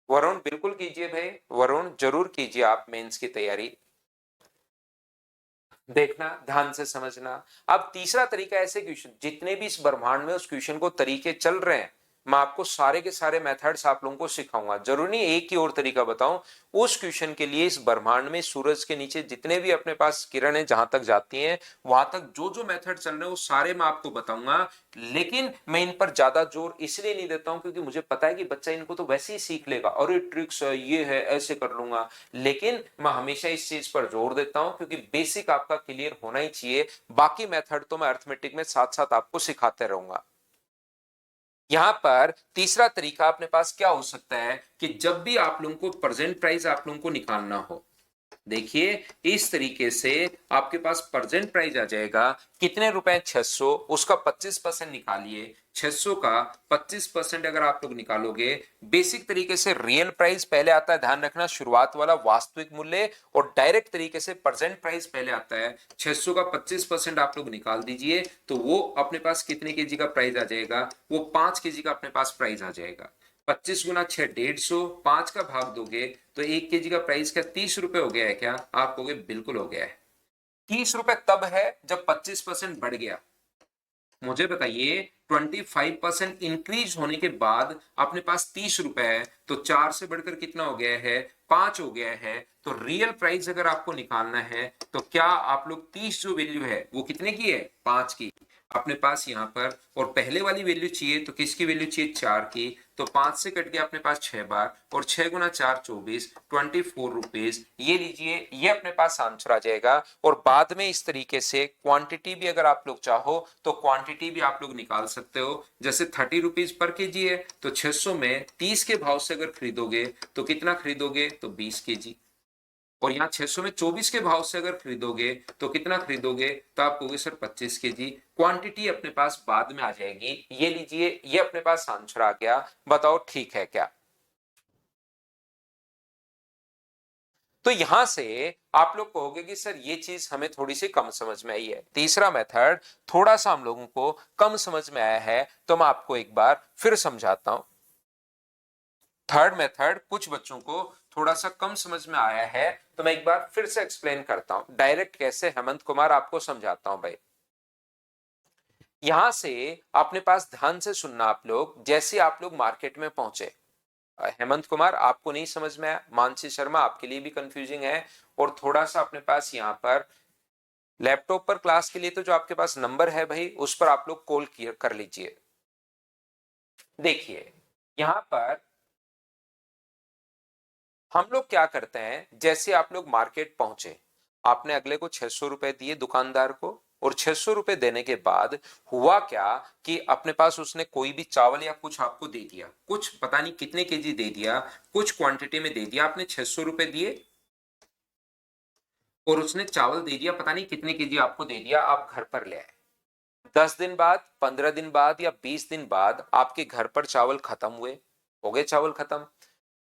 वरुण बिल्कुल कीजिए भाई, वरुण जरूर कीजिए आप मेंस की तैयारी। देखना, ध्यान से समझना। अब तीसरा तरीका ऐसे क्वेश्चन जितने भी इस ब्रह्मांड में उस क्वेश्चन को तरीके चल रहे हैं, मैं आपको सारे के सारे मेथड्स आप लोगों को सिखाऊंगा। जरूरी नहीं एक ही और तरीका बताऊं। उस क्वेश्चन के लिए इस ब्रह्मांड में सूरज के नीचे जितने भी अपने पास किरणें जहां तक जाती हैं, वहां तक जो जो मेथड चल रहे हैं वो सारे मैं आपको बताऊंगा। लेकिन मैं इन पर ज्यादा जोर इसलिए नहीं देता हूं क्योंकि मुझे पता है कि बच्चा इनको तो वैसे ही सीख लेगा और ये ट्रिक्स है, ये है, ऐसे कर लूंगा। लेकिन मैं हमेशा इस चीज पर जोर देता हूं क्योंकि बेसिक आपका क्लियर होना ही चाहिए। बाकी मेथड तो मैं अर्थमेटिक में साथ साथ आपको सिखाते रहूंगा। यहां पर तीसरा तरीका अपने पास क्या हो सकता है कि जब भी आप लोगों को प्रेजेंट प्राइस आप लोगों को निकालना हो, देखिए इस तरीके से आपके पास प्रेजेंट प्राइस आ जाएगा कितने रुपए, 600, उसका 25% निकालिए। 600 का 25% अगर आप लोग निकालोगे, बेसिक तरीके से रियल प्राइस पहले आता है, ध्यान रखना, शुरुआत वाला वास्तविक मूल्य, और डायरेक्ट तरीके से प्रेजेंट प्राइस पहले आता है। 600 का 25% आप लोग निकाल दीजिए तो वो अपने पास कितने केजी का प्राइस आ जाएगा, वो 5 केजी का अपने पास प्राइस आ जाएगा। 25 गुना 6 150, 5 का भाग दोगे तो 1 केजी का प्राइस क्या 30 रुपए हो गया है क्या? आप कहोगे बिल्कुल हो गया है। 30 रुपए तब है जब 25% बढ़ गया। मुझे बताइए 25% इंक्रीज होने के बाद अपने पास 30 रुपए है तो 4 से बढ़कर कितना हो गया है, 5 हो गया है। तो रियल प्राइस अगर आपको निकालना है तो क्या आप लोग 30 जो वैल्यू है वो कितने की है, 5 की अपने पास यहां पर, और पहले वाली वैल्यू चाहिए तो किसकी वैल्यू चाहिए, 4 की। तो 5 से कट गया अपने पास 6 बार, और 6 गुना 4 24, 24 रुपीज। ये लीजिए, ये अपने पास आंसर आ जाएगा। और बाद में इस तरीके से क्वांटिटी भी अगर आप लोग चाहो तो क्वांटिटी भी आप लोग निकाल सकते हो। जैसे 30 रुपीज पर केजी है तो 600 में 30 के भाव से अगर खरीदोगे तो कितना खरीदोगे, तो 20 केजी। और यहाँ 600 में 24 के भाव से अगर खरीदोगे तो कितना खरीदोगे, तो आप कहोगे सर 25 केजी। क्वांटिटी अपने पास बाद में आ जाएगी। ये लीजिए, ये अपने पास आंसर आ गया। बताओ ठीक है क्या? तो यहां से आप लोग कहोगे कि सर ये चीज हमें थोड़ी सी कम समझ में आई है, तीसरा मेथड थोड़ा सा हम लोगों को कम समझ में आया है, तो मैं आपको एक बार फिर समझाता हूं। थर्ड मेथड कुछ बच्चों को थोड़ा सा कम समझ में आया है, तो मैं एक बार फिर से एक्सप्लेन करता हूं। डायरेक्ट कैसे, हेमंत कुमार आपको समझाता हूं भाई। यहां से अपने पास ध्यान से सुनना आप लोग। जैसे आप लोग मार्केट में पहुंचे, हेमंत कुमार आपको नहीं समझ में आया, मानसी शर्मा आपके लिए भी कंफ्यूजिंग है, और थोड़ा सा अपने पास यहां पर लैपटॉप पर क्लास के लिए तो जो आपके पास नंबर है भाई उस पर आप लोग कॉल कर लीजिए। देखिए यहां पर हम लोग क्या करते हैं, जैसे आप लोग मार्केट पहुंचे, आपने अगले को 600 रुपए दिए दुकानदार को, और 600 रुपए देने के बाद हुआ क्या कि अपने पास उसने कोई भी चावल या कुछ आपको दे दिया, कुछ पता नहीं कितने केजी दे दिया, कुछ क्वांटिटी में दे दिया। आपने 600 रुपए दिए और उसने चावल दे दिया, पता नहीं कितने केजी आपको दे दिया, आप घर पर ले आए। 10 दिन बाद, 15 दिन बाद या 20 दिन बाद आपके घर पर चावल खत्म हुए, हो गए चावल खत्म।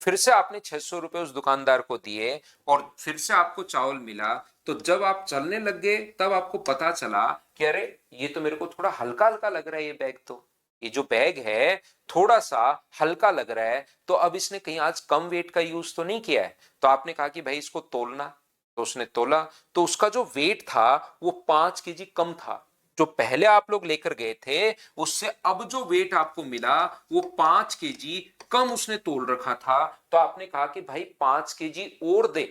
फिर से आपने 600 रुपए उस दुकानदार को दिए और फिर से आपको चावल मिला। तो जब आप चलने लग गए तब आपको पता चला कि अरे ये तो मेरे को थोड़ा हल्का हल्का लग रहा है, ये बैग तो, ये जो बैग है थोड़ा सा हल्का लग रहा है, तो अब इसने कहीं आज कम वेट का यूज तो नहीं किया है। तो आपने कहा कि भाई इसको तोलना, तो उसने तोला, तो उसका जो वेट था वो 5 केजी कम था। जो पहले आप लोग लेकर गए थे उससे अब जो वेट आपको मिला वो 5 केजी कम उसने तोल रखा था। तो आपने कहा कि भाई 5 केजी और दे।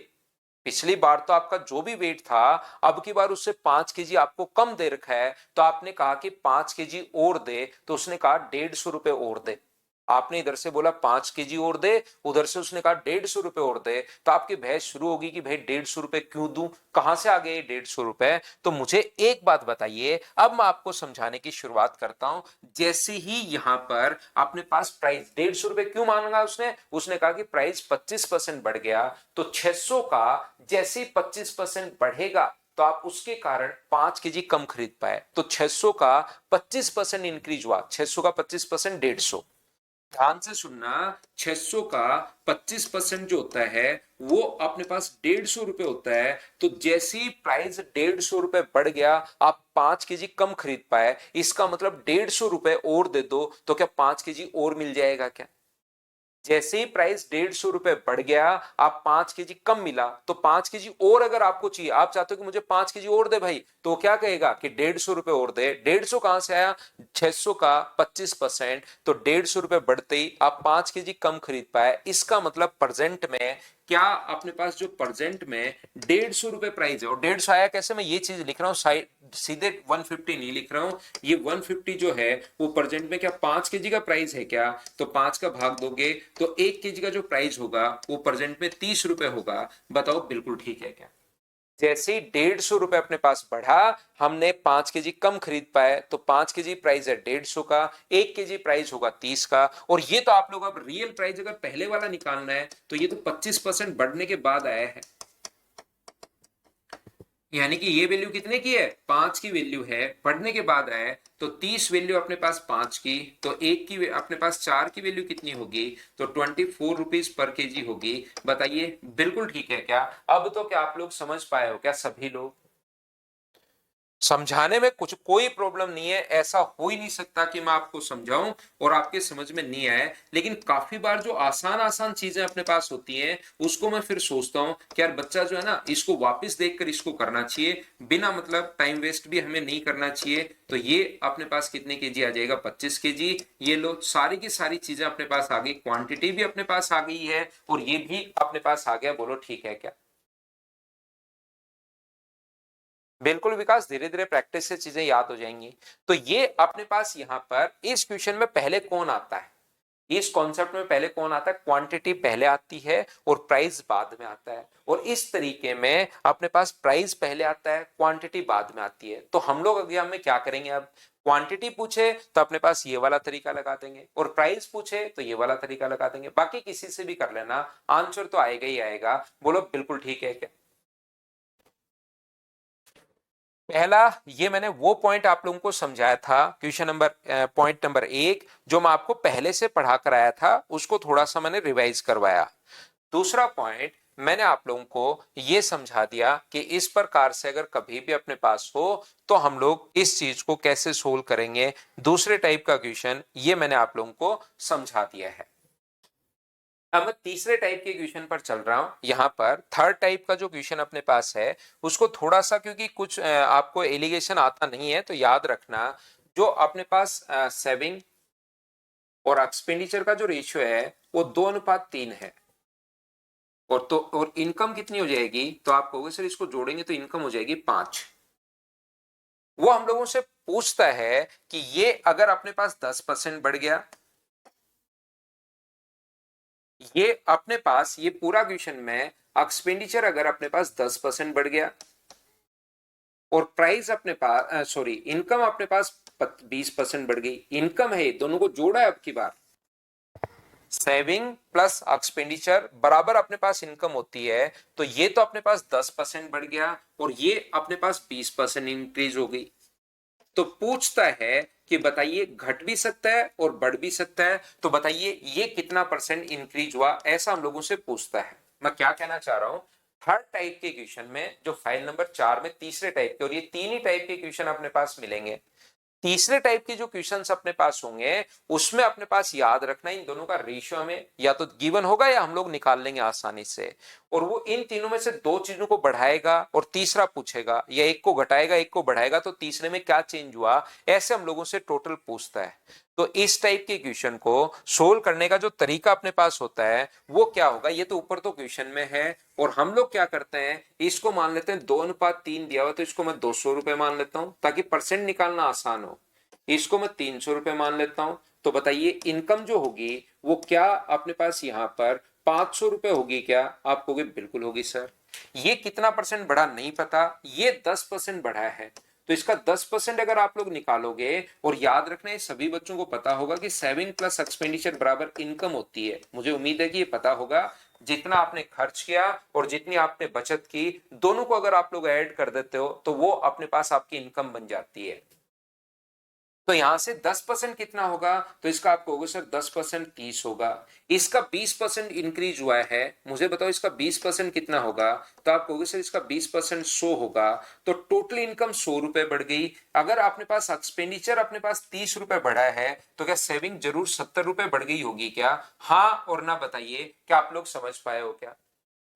पिछली बार तो आपका जो भी वेट था, अब की बार उससे 5 केजी आपको कम दे रखा है, तो आपने कहा कि 5 केजी और दे। तो उसने कहा 150 रुपए और दे। आपने इधर से बोला 5 kg और दे, उधर से उसने कहा 150 रुपए और दे, तो आपकी बहस शुरू होगी कि भाई 150 रुपए क्यों दूं, कहां से आ गए 150 रुपए। तो मुझे एक बात बताइए, अब मैं आपको समझाने की शुरुआत करता हूं। जैसे ही यहां पर अपने पास प्राइस 150 रुपए क्यों मांगा उसने, उसने कहा कि प्राइस 25% बढ़ गया, तो 600 का जैसे ही 25% बढ़ेगा तो आप उसके कारण 5 kg कम खरीद पाए, तो 600 का 25% इंक्रीज हुआ, 600 का 25% 150। ध्यान से सुनना, 600 का 25% जो होता है वो अपने पास 150 रुपए होता है। तो जैसे ही प्राइस 150 रुपए बढ़ गया, आप 5 kg कम खरीद पाए, इसका मतलब 150 रुपए और दे दो, तो क्या 5 kg और मिल जाएगा क्या। जैसे ही प्राइस 150 रुपए बढ़ गया, आप 5 kg कम मिला, तो 5 kg और अगर आपको चाहिए, आप चाहते हो कि मुझे 5 kg और दे भाई, तो क्या कहेगा कि 150 रुपए और दे। 150 कहां से आया, 600 का 25%, तो 150 रुपए बढ़ते ही आप 5 kg कम खरीद पाए। इसका मतलब प्रेजेंट में क्या अपने पास जो प्रेजेंट में 150 रुपए प्राइस है, और 150 आया कैसे, मैं ये चीज लिख रहा हूं साइड, सीधे 150 नहीं लिख रहा हूं, ये 150 जो है वो प्रेजेंट में क्या 5 kg का प्राइस है क्या, तो 5 का भाग दोगे तो 1 kg का जो प्राइस होगा वो प्रेजेंट में 30 रुपए होगा। बताओ बिल्कुल ठीक है क्या। जैसे ही 150 रुपए अपने पास बढ़ा, हमने 5 kg कम खरीद पाए, तो 5 kg प्राइस है 150 का, 1 kg प्राइस होगा 30 का। और ये तो आप लोग अब रियल प्राइस अगर पहले वाला निकालना है तो ये तो 25% बढ़ने के बाद आया है, यानी कि ये वैल्यू कितने की है, 5 की वैल्यू है, बढ़ने के बाद आया है। तो 30 वैल्यू अपने पास 5 की, तो एक की अपने पास 4 की वैल्यू कितनी होगी, तो 24 रुपीज पर केजी होगी। बताइए बिल्कुल ठीक है क्या। अब तो क्या आप लोग समझ पाए हो क्या सभी लोग। समझाने में कुछ कोई प्रॉब्लम नहीं है, ऐसा हो ही नहीं सकता कि मैं आपको समझाऊं और आपके समझ में नहीं आए। लेकिन काफी बार जो आसान आसान चीजें अपने पास होती हैं उसको मैं फिर सोचता हूं कि यार बच्चा जो है ना, इसको वापस देखकर इसको करना चाहिए, बिना मतलब टाइम वेस्ट भी हमें नहीं करना चाहिए। तो ये अपने पास कितने केजी आ जाएगा, 25 kg। ये लो सारी की सारी चीजें अपने पास आ गई, क्वांटिटी भी अपने पास आ गई है और ये भी अपने पास आ गया। बोलो ठीक है क्या। बिल्कुल विकास, धीरे धीरे प्रैक्टिस से चीजें याद हो जाएंगी। तो ये अपने पास यहां पर इस क्वेश्चन में पहले कौन आता है, इस कॉन्सेप्ट में पहले कौन आता है, क्वांटिटी पहले आती है और प्राइस बाद में आता है। और इस तरीके में अपने पास प्राइस पहले आता है, क्वांटिटी बाद में आती है। तो हम लोग एग्जाम में क्या करेंगे, अब क्वांटिटी पूछे तो अपने पास ये वाला तरीका लगा देंगे, और प्राइस पूछे तो ये वाला तरीका लगा देंगे। बाकी किसी से भी कर लेना, आंसर तो आएगा ही आएगा। बोलो बिल्कुल ठीक है क्या। पहला, ये मैंने वो पॉइंट आप लोगों को समझाया था, क्वेश्चन नंबर पॉइंट नंबर 1, जो मैं आपको पहले से पढ़ा कर आया था, उसको थोड़ा सा मैंने रिवाइज करवाया। दूसरा पॉइंट, मैंने आप लोगों को ये समझा दिया कि इस प्रकार से अगर कभी भी अपने पास हो तो हम लोग इस चीज को कैसे सोल्व करेंगे। दूसरे टाइप का क्वेश्चन ये मैंने आप लोगों को समझा दिया है। अब मैं तीसरे टाइप के क्वेश्चन पर चल रहा हूं। यहां पर थर्ड टाइप का जो क्वेश्चन अपने पास है उसको थोड़ा सा, क्योंकि कुछ आपको एलिगेशन आता नहीं है, तो याद रखना, जो अपने पास सेविंग और एक्सपेंडिचर का जो रेशियो है वो 2:3 है। और इनकम कितनी हो जाएगी, तो आप कहोगे सर इसको जोड़ेंगे तो इनकम हो जाएगी 5। वो हम लोगों से पूछता है कि ये अगर अपने पास 10% बढ़ गया, ये अपने पास ये पूरा क्वेश्चन में एक्सपेंडिचर अगर अपने पास 10% बढ़ गया और प्राइस अपने पास सॉरी इनकम अपने पास 20% बढ़ गई, इनकम है, दोनों को जोड़ा है अब की बार, सेविंग प्लस एक्सपेंडिचर बराबर अपने पास इनकम होती है। तो ये तो अपने पास 10% बढ़ गया और ये अपने पास 20% इंक्रीज हो गई। तो पूछता है कि बताइए घट भी सकता है और बढ़ भी सकता है, तो बताइए ये कितना परसेंट इंक्रीज हुआ, ऐसा हम लोगों से पूछता है। मैं क्या कहना चाह रहा हूं, थर्ड टाइप के क्वेश्चन में, जो फाइल नंबर 4 में तीसरे टाइप के, और ये तीन ही टाइप के क्वेश्चन अपने पास मिलेंगे। तीसरे टाइप के जो क्वेश्चंस अपने पास होंगे उसमें अपने पास याद रखना, इन दोनों का रेशियो हमें या तो गिवन होगा या हम लोग निकाल लेंगे आसानी से। और वो इन तीनों में से दो चीजों को बढ़ाएगा और तीसरा पूछेगा, या एक को घटाएगा एक को बढ़ाएगा, तो तीसरे में क्या चेंज हुआ, ऐसे हम लोगों से टोटल पूछता है। तो इस टाइप के क्वेश्चन को सोल्व करने का जो तरीका अपने पास होता है वो क्या होगा, ये तो ऊपर तो क्वेश्चन में है, और हम लोग क्या करते हैं, इसको मान लेते हैं 2:3 दिया हुआ, तो इसको मैं 200 रुपए मान लेता हूं ताकि परसेंट निकालना आसान हो। इसको मैं 300 रुपए मान लेता हूं। तो बताइए इनकम जो होगी वो क्या अपने पास यहां पर 500 रुपए होगी क्या? आप कहोगे बिल्कुल होगी सर। ये कितना परसेंट बढ़ा नहीं पता, ये 10% बढ़ा है। तो इसका 10% अगर आप लोग निकालोगे, और याद रखना ये सभी बच्चों को पता होगा कि सेविंग प्लस एक्सपेंडिचर बराबर इनकम होती है, मुझे उम्मीद है कि ये पता होगा। जितना आपने खर्च किया और जितनी आपने बचत की, दोनों को अगर आप लोग ऐड कर देते हो तो वो अपने पास आपकी इनकम बन जाती है। तो यहां से 10% कितना होगा? तो इसका आप कहोगे सर 10% 30 होगा। इसका 20% इंक्रीज हुआ है, मुझे बताओ इसका 20% कितना होगा? तो आप कहोगे सर इसका 20% 100 होगा। तो टोटल इनकम 100 रुपए बढ़ गई। अगर अपने पास एक्सपेंडिचर अपने पास 30 रुपए बढ़ा है, तो क्या सेविंग जरूर 70 रुपए बढ़ गई होगी क्या? हाँ और ना बताइए, क्या आप लोग समझ पाए हो क्या?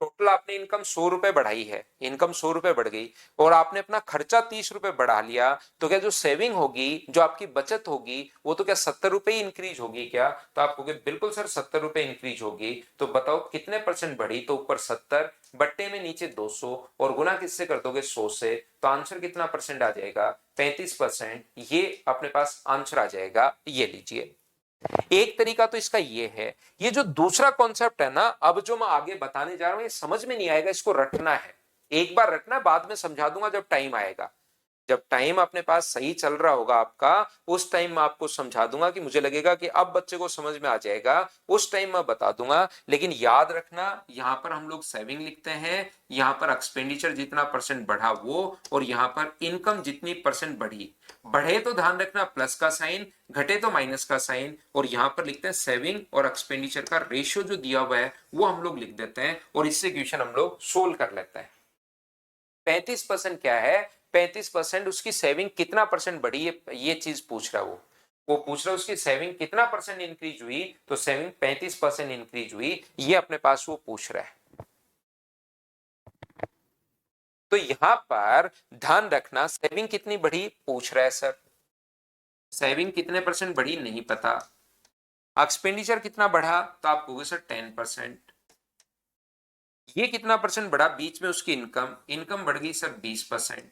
टोटल आपने इनकम 100 रुपए बढ़ाई है, इनकम 100 रुपए बढ़ गई, और आपने अपना खर्चा 30 रुपए बढ़ा लिया, तो क्या जो सेविंग होगी, जो आपकी बचत होगी, वो तो क्या 70 रुपए ही इंक्रीज होगी क्या? तो आप कहोगे बिल्कुल सर 70 रुपए इंक्रीज होगी। तो बताओ कितने परसेंट बढ़ी? तो ऊपर 70, बट्टे में नीचे 200, और गुना किससे कर दोगे? 100 से। तो आंसर कितना परसेंट आ जाएगा? 35%। ये अपने पास आंसर आ जाएगा, ये लीजिए। एक तरीका तो इसका ये है। ये जो दूसरा कॉन्सेप्ट है ना, अब जो मैं आगे बताने जा रहा हूं, ये समझ में नहीं आएगा, इसको रटना है। एक बार रटना, बाद में समझा दूंगा जब टाइम आएगा। जब टाइम अपने पास सही चल रहा होगा आपका, उस टाइम मैं आपको समझा दूंगा कि मुझे लगेगा कि अब बच्चे को समझ में आ जाएगा, उस टाइम मैं बता दूंगा। लेकिन याद रखना, यहां पर हम लोग सेविंग लिखते हैं, यहां पर एक्सपेंडिचर जितना परसेंट बढ़ा वो, और यहां पर इनकम जितनी परसेंट बढ़ी। बढ़े तो ध्यान रखना प्लस का साइन, घटे तो माइनस का साइन, और यहां पर लिखते हैं सेविंग और एक्सपेंडिचर का रेशियो जो दिया हुआ है वो हम लोग लिख देते हैं, और इससे क्वेश्चन हम लोग सोल्व कर लेते हैं। 35% क्या है? 35% उसकी सेविंग कितना परसेंट बढ़ी, ये चीज पूछ रहा है वो पूछ रहा है उसकी सेविंग कितना परसेंट इंक्रीज हुई। तो सेविंग 35% इंक्रीज हुई, ये अपने पास वो पूछ रहा है। तो यहां पर ध्यान रखना, सेविंग कितनी बढ़ी पूछ रहा है सर। सेविंग कितने परसेंट बढ़ी नहीं पता। एक्सपेंडिचर कितना बढ़ा? तो आप कहोगे सर 10%। ये कितना परसेंट बढ़ा? बीच में उसकी इनकम, इनकम बढ़ गई सर 20%।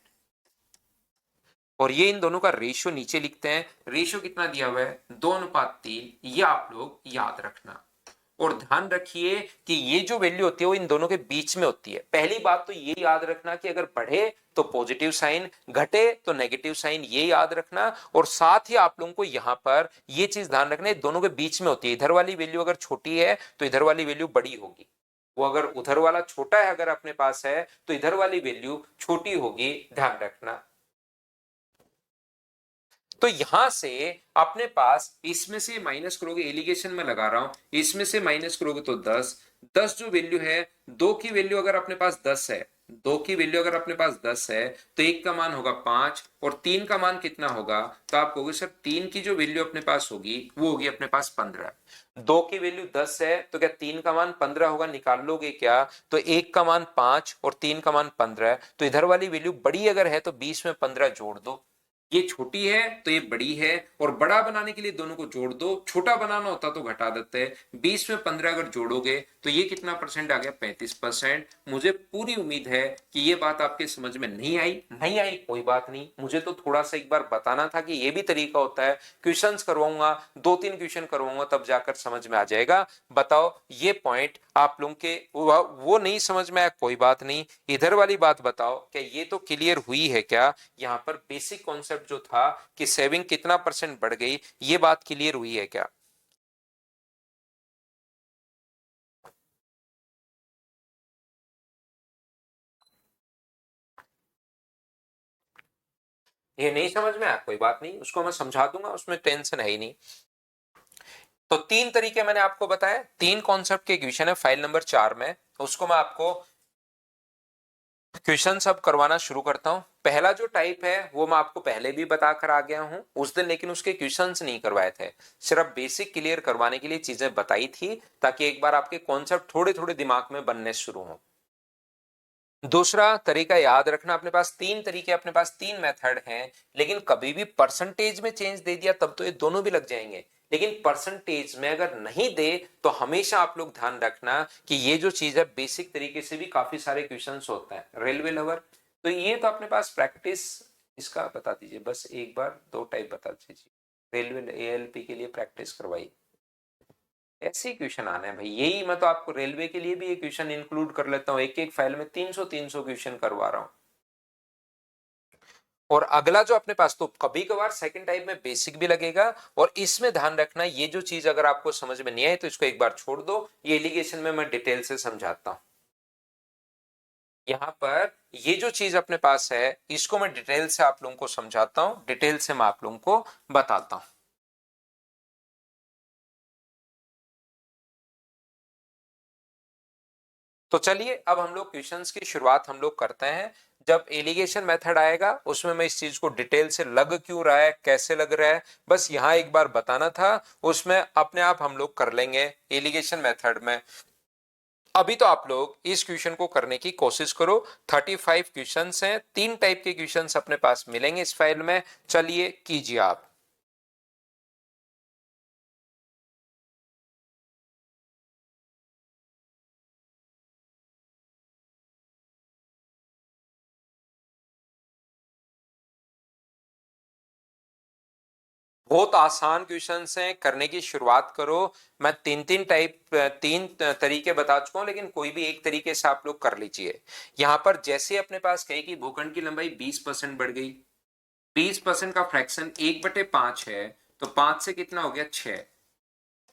और ये इन दोनों का रेशियो नीचे लिखते हैं, रेशियो कितना दिया हुआ है? 2:3। ये आप लोग याद रखना, और ध्यान रखिए कि ये जो वैल्यू होती है वो इन दोनों के बीच में होती है। पहली बात तो ये याद रखना कि अगर बढ़े तो पॉजिटिव साइन, घटे तो नेगेटिव साइन, ये याद रखना। और साथ ही आप लोगों को यहां पर ये चीज ध्यान रखना, दोनों के बीच में होती है। इधर वाली वैल्यू अगर छोटी है तो इधर वाली वैल्यू बड़ी होगी, वो अगर उधर वाला छोटा है अगर अपने पास है तो इधर वाली वैल्यू छोटी होगी, ध्यान रखना। तो यहां से अपने पास इसमें से माइनस करोगे, एलिगेशन में लगा रहा हूं, इसमें से माइनस करोगे तो 10। 10 जो वैल्यू है, दो की वैल्यू अगर अपने पास 10 है, दो की वैल्यू अगर अपने पास 10 है, तो एक का मान होगा 5, और तीन का मान कितना होगा? तो आप कहोगे सर तीन की जो वैल्यू अपने पास होगी वो होगी अपने पास 15। दो की वैल्यू 10 है, तो क्या तीन का मान 15 होगा? निकाल लोगे क्या? तो एक का मान 5 और तीन का मान 15, तो इधर वाली वैल्यू बड़ी अगर है तो 20 में 15 जोड़ दो। ये छोटी है तो ये बड़ी है, और बड़ा बनाने के लिए दोनों को जोड़ दो, छोटा बनाना होता तो घटा देते हैं। 20 में 15 अगर जोड़ोगे तो ये कितना परसेंट आ गया? 35%। मुझे पूरी उम्मीद है कि ये बात आपके समझ में नहीं आई। नहीं आई कोई बात नहीं, मुझे तो थोड़ा सा एक बार बताना था कि ये भी तरीका होता है। क्वेश्चंस करवाऊंगा, 2-3 क्वेश्चन करवाऊंगा, तब जाकर समझ में आ जाएगा। बताओ ये पॉइंट आप लोगों के वो नहीं समझ में आया, कोई बात नहीं। इधर वाली बात बताओ, क्या ये तो क्लियर हुई है क्या? यहाँ पर बेसिक कॉन्सेप्ट जो था कि सेविंग कितना परसेंट बढ़ गई, ये बात क्लियर हुई है क्या? ये नहीं समझ में आया कोई बात नहीं, उसको मैं समझा दूंगा, उसमें टेंशन है ही नहीं। तो तीन तरीके मैंने आपको बताए, तीन कॉन्सेप्ट के क्वेश्चन है फाइल नंबर 4 में, उसको मैं आपको क्वेश्चन सब करवाना शुरू करता हूं। पहला जो टाइप है वो मैं आपको पहले भी बताकर आ गया हूं उस दिन, लेकिन उसके क्वेश्चंस नहीं करवाए थे, सिर्फ बेसिक क्लियर करवाने के लिए चीजें बताई थी, ताकि एक बार आपके कॉन्सेप्ट थोड़े थोड़े दिमाग में बनने शुरू हो। दूसरा तरीका याद रखना, अपने पास तीन तरीके, अपने पास तीन मेथड हैं, लेकिन कभी भी परसेंटेज में चेंज दे दिया तब तो ये दोनों भी लग जाएंगे, लेकिन परसेंटेज में अगर नहीं दे तो हमेशा आप लोग ध्यान रखना कि ये जो चीज है बेसिक तरीके से भी काफी सारे क्वेश्चंस होते हैं रेलवे लेवल। तो ये तो अपने पास प्रैक्टिस इसका बता दीजिए, बस एक बार 2 टाइप बता दीजिए, रेलवे एएलपी के लिए प्रैक्टिस करवाइए। ऐसे क्वेश्चन आने हैं भाई, यही मैं तो आपको रेलवे के लिए भी ये क्वेश्चन इंक्लूड कर लेता हूँ, एक एक फाइल में 300 क्वेश्चन करवा रहा हूँ। और अगला जो अपने पास, तो कभी कभार सेकंड टाइप में बेसिक भी लगेगा, और इसमें ध्यान रखना ये जो चीज अगर आपको समझ में नहीं आए तो इसको एक बार छोड़ दो, ये एलिगेशन में मैं डिटेल से समझाता हूं। यहां पर ये जो चीज अपने पास है इसको मैं डिटेल से आप लोगों को समझाता हूं, डिटेल से मैं आप लोगों को बताता हूं। तो चलिए अब हम लोग क्वेश्चंस की शुरुआत हम लोग करते हैं। जब एलिगेशन मेथड आएगा उसमें मैं इस चीज को डिटेल से लग क्यों रहा है, कैसे लग रहा है, बस यहां एक बार बताना था, उसमें अपने आप हम लोग कर लेंगे एलिगेशन मेथड में। अभी तो आप लोग इस क्वेश्चन को करने की कोशिश करो। 35 क्वेश्चंस हैं, 3 टाइप के क्वेश्चंस अपने पास मिलेंगे इस फाइल में। चलिए कीजिए आप। बहुत आसान क्वेश्चंस हैं, करने की शुरुआत करो। मैं तीन तरीके बता चुका हूं, लेकिन कोई भी एक तरीके से आप लोग कर लीजिए। यहां पर जैसे अपने पास कहे कि भूखंड की लंबाई 20% बढ़ गई, 20% का फ्रैक्शन 1/5 है, तो 5 से कितना हो गया 6।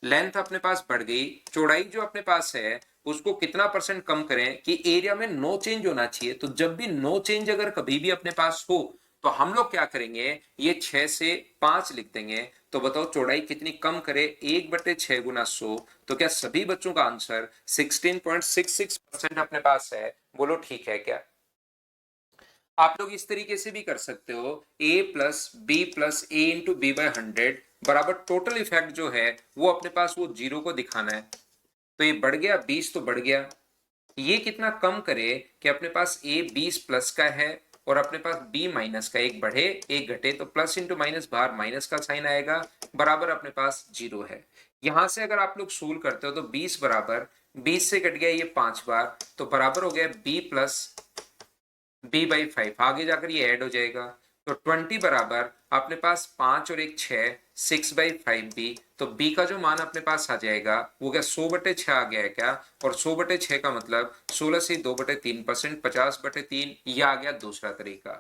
लेंथ अपने पास बढ़ गई, चौड़ाई जो अपने पास है उसको कितना परसेंट कम करें कि एरिया में नो चेंज होना चाहिए। तो जब भी नो चेंज अगर कभी भी अपने पास हो तो हम लोग क्या करेंगे, ये 6 से 5 लिख देंगे। तो बताओ चौड़ाई कितनी कम करे, 1/6 गुना 100। तो क्या सभी बच्चों का आंसर 16.66% अपने पास है? बोलो ठीक है क्या? आप लोग इस तरीके से भी कर सकते हो, a plus b plus a into b by 100 बराबर टोटल इफेक्ट जो है वो अपने पास वो जीरो को दिखाना है। तो ये बढ़ गया 20 तो बढ़ गया, ये कितना कम करे कि अपने पास a 20 प्लस का है और अपने पास b माइनस का, एक बढ़े एक घटे, तो प्लस इंटू माइनस बाहर माइनस का साइन आएगा, बराबर अपने पास जीरो है। यहां से अगर आप लोग सोल्व करते हो तो 20 बराबर 20 से कट गया ये 5 बार, तो बराबर हो गया b प्लस b/5, आगे जाकर ये ऐड हो जाएगा। तो 20 बराबर अपने पास 5 और एक 6, 6/5b। तो b का जो मान अपने पास आ जाएगा वो क्या 100/6 आ गया है क्या? और 100/6 का मतलब 16 से 2/3%, 50/3, ये आ गया दूसरा तरीका।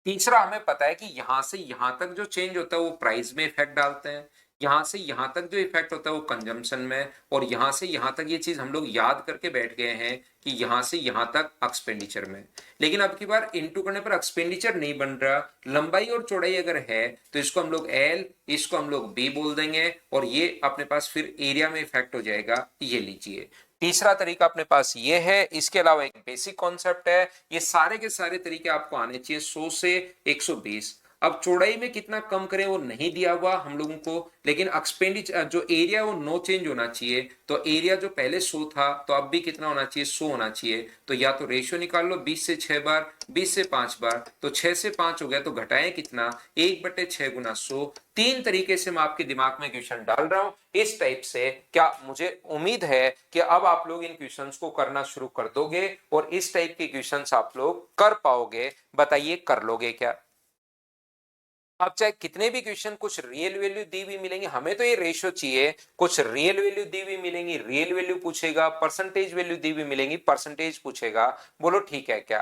तीसरा हमें पता है कि यहां से यहां तक जो चेंज होता है वो प्राइस में इफेक्ट डालते हैं, यहां से यहां तक जो इफेक्ट होता है वो कंजम्पशन में, और यहां से यहां तक ये चीज हम लोग याद करके बैठ गए हैं कि यहां से यहां तक एक्सपेंडिचर में। लेकिन अब की बार इंटू करने पर एक्सपेंडिचर नहीं बन रहा, लंबाई और चौड़ाई अगर है तो इसको हम लोग एल, इसको हम लोग बी बोल देंगे, और ये अपने पास फिर एरिया में इफेक्ट हो जाएगा। ये लीजिए तीसरा तरीका अपने पास ये है। इसके अलावा एक बेसिक कॉन्सेप्ट है, ये सारे के सारे तरीके आपको आने चाहिए 100 से 120। अब चौड़ाई में कितना कम करें वो नहीं दिया हुआ हम लोगों को, लेकिन एक्सपेंडिचर जो एरिया वो नो चेंज होना चाहिए। तो एरिया जो पहले 100 था तो अब भी कितना होना चाहिए, 100 होना चाहिए। तो या तो रेशियो निकाल लो, 20 से 6 बार, 20 से 5 बार, तो 6 से 5 हो गया, तो घटाएं कितना, 1/6 गुना 100। तीन तरीके से मैं आपके दिमाग में क्वेश्चन डाल रहा हूं इस टाइप से। क्या मुझे उम्मीद है कि अब आप लोग इन क्वेश्चंस को करना शुरू कर दोगे और इस टाइप के क्वेश्चंस आप लोग कर पाओगे? बताइए कर लोगे क्या? अब चाहे कितने भी क्वेश्चन कुछ रियल वैल्यू दी हुई मिलेंगे, हमें तो ये रेशियो चाहिए, कुछ रियल वैल्यू दी हुई मिलेंगी, रियल वैल्यू पूछेगा, परसेंटेज वैल्यू दी हुई मिलेंगी, परसेंटेज पूछेगा। बोलो ठीक है क्या?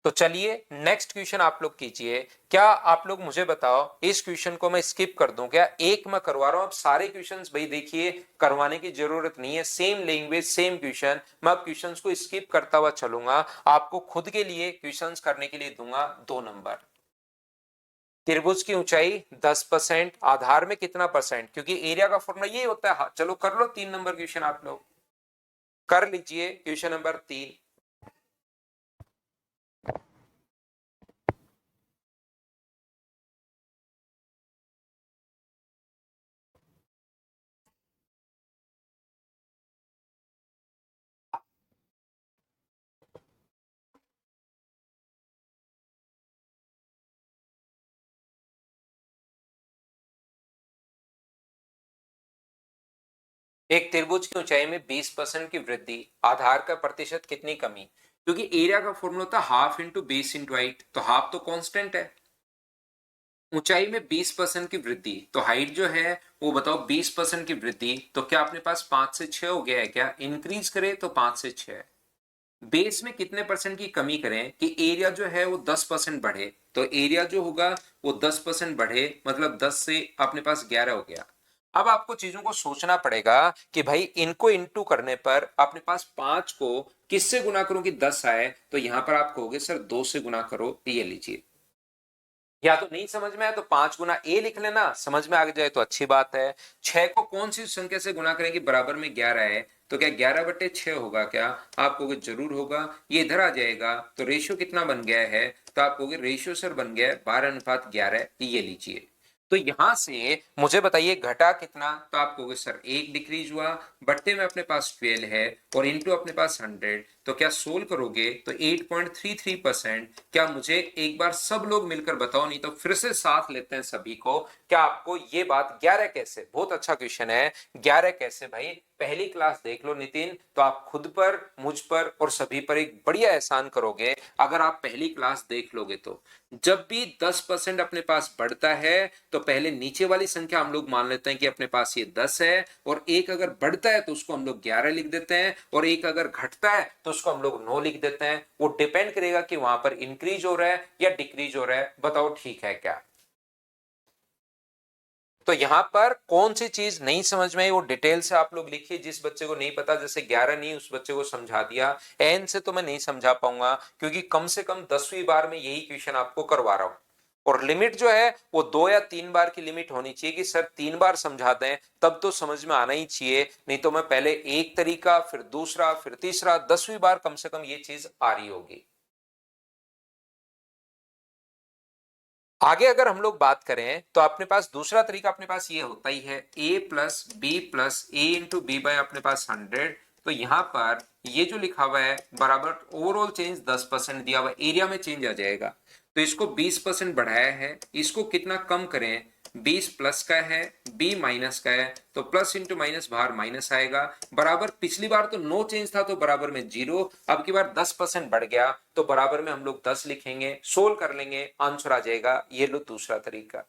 तो चलिए नेक्स्ट क्वेश्चन आप लोग कीजिए। क्या आप लोग मुझे बताओ, इस क्वेश्चन को मैं स्किप कर दूं क्या? एक मैं करवा रहा हूं, अब सारे क्वेश्चंस भाई देखिए करवाने की जरूरत नहीं है, सेम लैंग्वेज सेम क्वेश्चन, मैं अब क्वेश्चंस को स्किप करता हुआ चलूंगा, आपको खुद के लिए क्वेश्चंस करने के लिए दूंगा 2 नंबर। त्रिभुज की ऊंचाई 10%, आधार में कितना परसेंट, क्योंकि एरिया का फॉर्मूला यही होता है। हाँ, चलो कर लो 3 नंबर क्वेश्चन आप लोग कर लीजिए। क्वेश्चन नंबर 3, एक त्रिभुज की ऊंचाई में 20% की वृद्धि, आधार का प्रतिशत कितनी कमी? क्योंकि एरिया का फॉर्मूला होता है half into base into height, तो हाफ तो कांस्टेंट है। ऊंचाई में 20% की वृद्धि, तो हाइट जो है वो बताओ 20% की वृद्धि, तो क्या अपने पास 5 से 6 हो गया है क्या? इंक्रीज करे तो 5 से 6। बेस में कितने परसेंट की कमी करें कि एरिया जो है वो 10% बढ़े, तो एरिया जो होगा वो 10% बढ़े, मतलब 10 से अपने पास 11 हो गया। अब आपको चीजों को सोचना पड़ेगा कि भाई इनको इंटू करने पर अपने पास 5 को किससे गुना करूं कि 10 आए, तो यहां पर आप कहोगे सर 2 से गुना करो, ये लीजिए। या तो नहीं समझ में आए तो 5 गुना ए लिख लेना, समझ में आ जाए तो अच्छी बात है। 6 को कौन सी संख्या से गुना करेंगे बराबर में 11 है, तो क्या 11/6 होगा क्या? आप कहोगे जरूर होगा। ये इधर आ जाएगा तो रेशियो कितना बन गया है, तो आप कहोगे रेशियो सर बन गया है 12:11, ये लीजिए। तो यहां से मुझे बताइए घटा कितना, तो आप कहोगे सर 1 डिक्रीज हुआ, बट्टे में अपने पास 12 है और इनटू अपने पास 100, तो क्या सोल्व करोगे तो 8.33%। क्या मुझे एक बार सब लोग मिलकर बताओ, नहीं तो फिर से साथ लेते हैं सभी को, क्या आपको ये बात 11 कैसे, बहुत अच्छा क्वेश्चन है, 11 कैसे भाई? पहली क्लास देख लो नितिन, तो आप खुद पर, मुझ पर और सभी पर एक बढ़िया एहसान करोगे अगर आप पहली क्लास देख लोगे तो। जब भी 10% अपने पास बढ़ता है तो पहले नीचे वाली संख्या हम लोग मान लेते हैं कि अपने पास ये 10 है, और एक अगर बढ़ता है तो उसको हम लोग 11 लिख देते हैं, और एक अगर घटता है तो उसको हम लोग 9 लिख देते हैं। वो डिपेंड करेगा कि वहां पर इंक्रीज हो रहा है या डिक्रीज हो रहा है, बताओ ठीक है क्या? तो यहां पर कौन सी चीज नहीं समझ में आई वो डिटेल से आप लोग लिखिए। जिस बच्चे को नहीं पता, जैसे 11 नहीं, उस बच्चे को समझा दिया। एन से तो मैं नहीं समझा पाऊंगा, क्योंकि कम से कम 10वीं बार में यही क्वेश्चन आपको करवा रहा हूं, और लिमिट जो है वो 2 या 3 बार की लिमिट होनी चाहिए कि सर 3 बार समझा दें, तब तो समझ में आना ही चाहिए। नहीं तो मैं पहले एक तरीका, फिर दूसरा, फिर तीसरा, 10वीं बार कम से कम ये चीज आ रही होगी। आगे अगर हम लोग बात करें तो अपने पास दूसरा तरीका अपने पास ये होता ही है, a plus b plus a into b by अपने पास 100। तो यहां पर ये जो लिखा हुआ है बराबर ओवरऑल चेंज 10% दिया हुआ, एरिया में चेंज आ जाएगा, तो इसको 20% बढ़ाया है, इसको कितना कम करें? 20 प्लस का है, b माइनस का है, तो प्लस इंटू माइनस बाहर माइनस आएगा, बराबर पिछली बार तो नो चेंज था तो बराबर में 0, अब की बार 10% बढ़ गया तो बराबर में हम लोग 10 लिखेंगे, सोल्व कर लेंगे, आंसर आ जाएगा। ये लो दूसरा तरीका।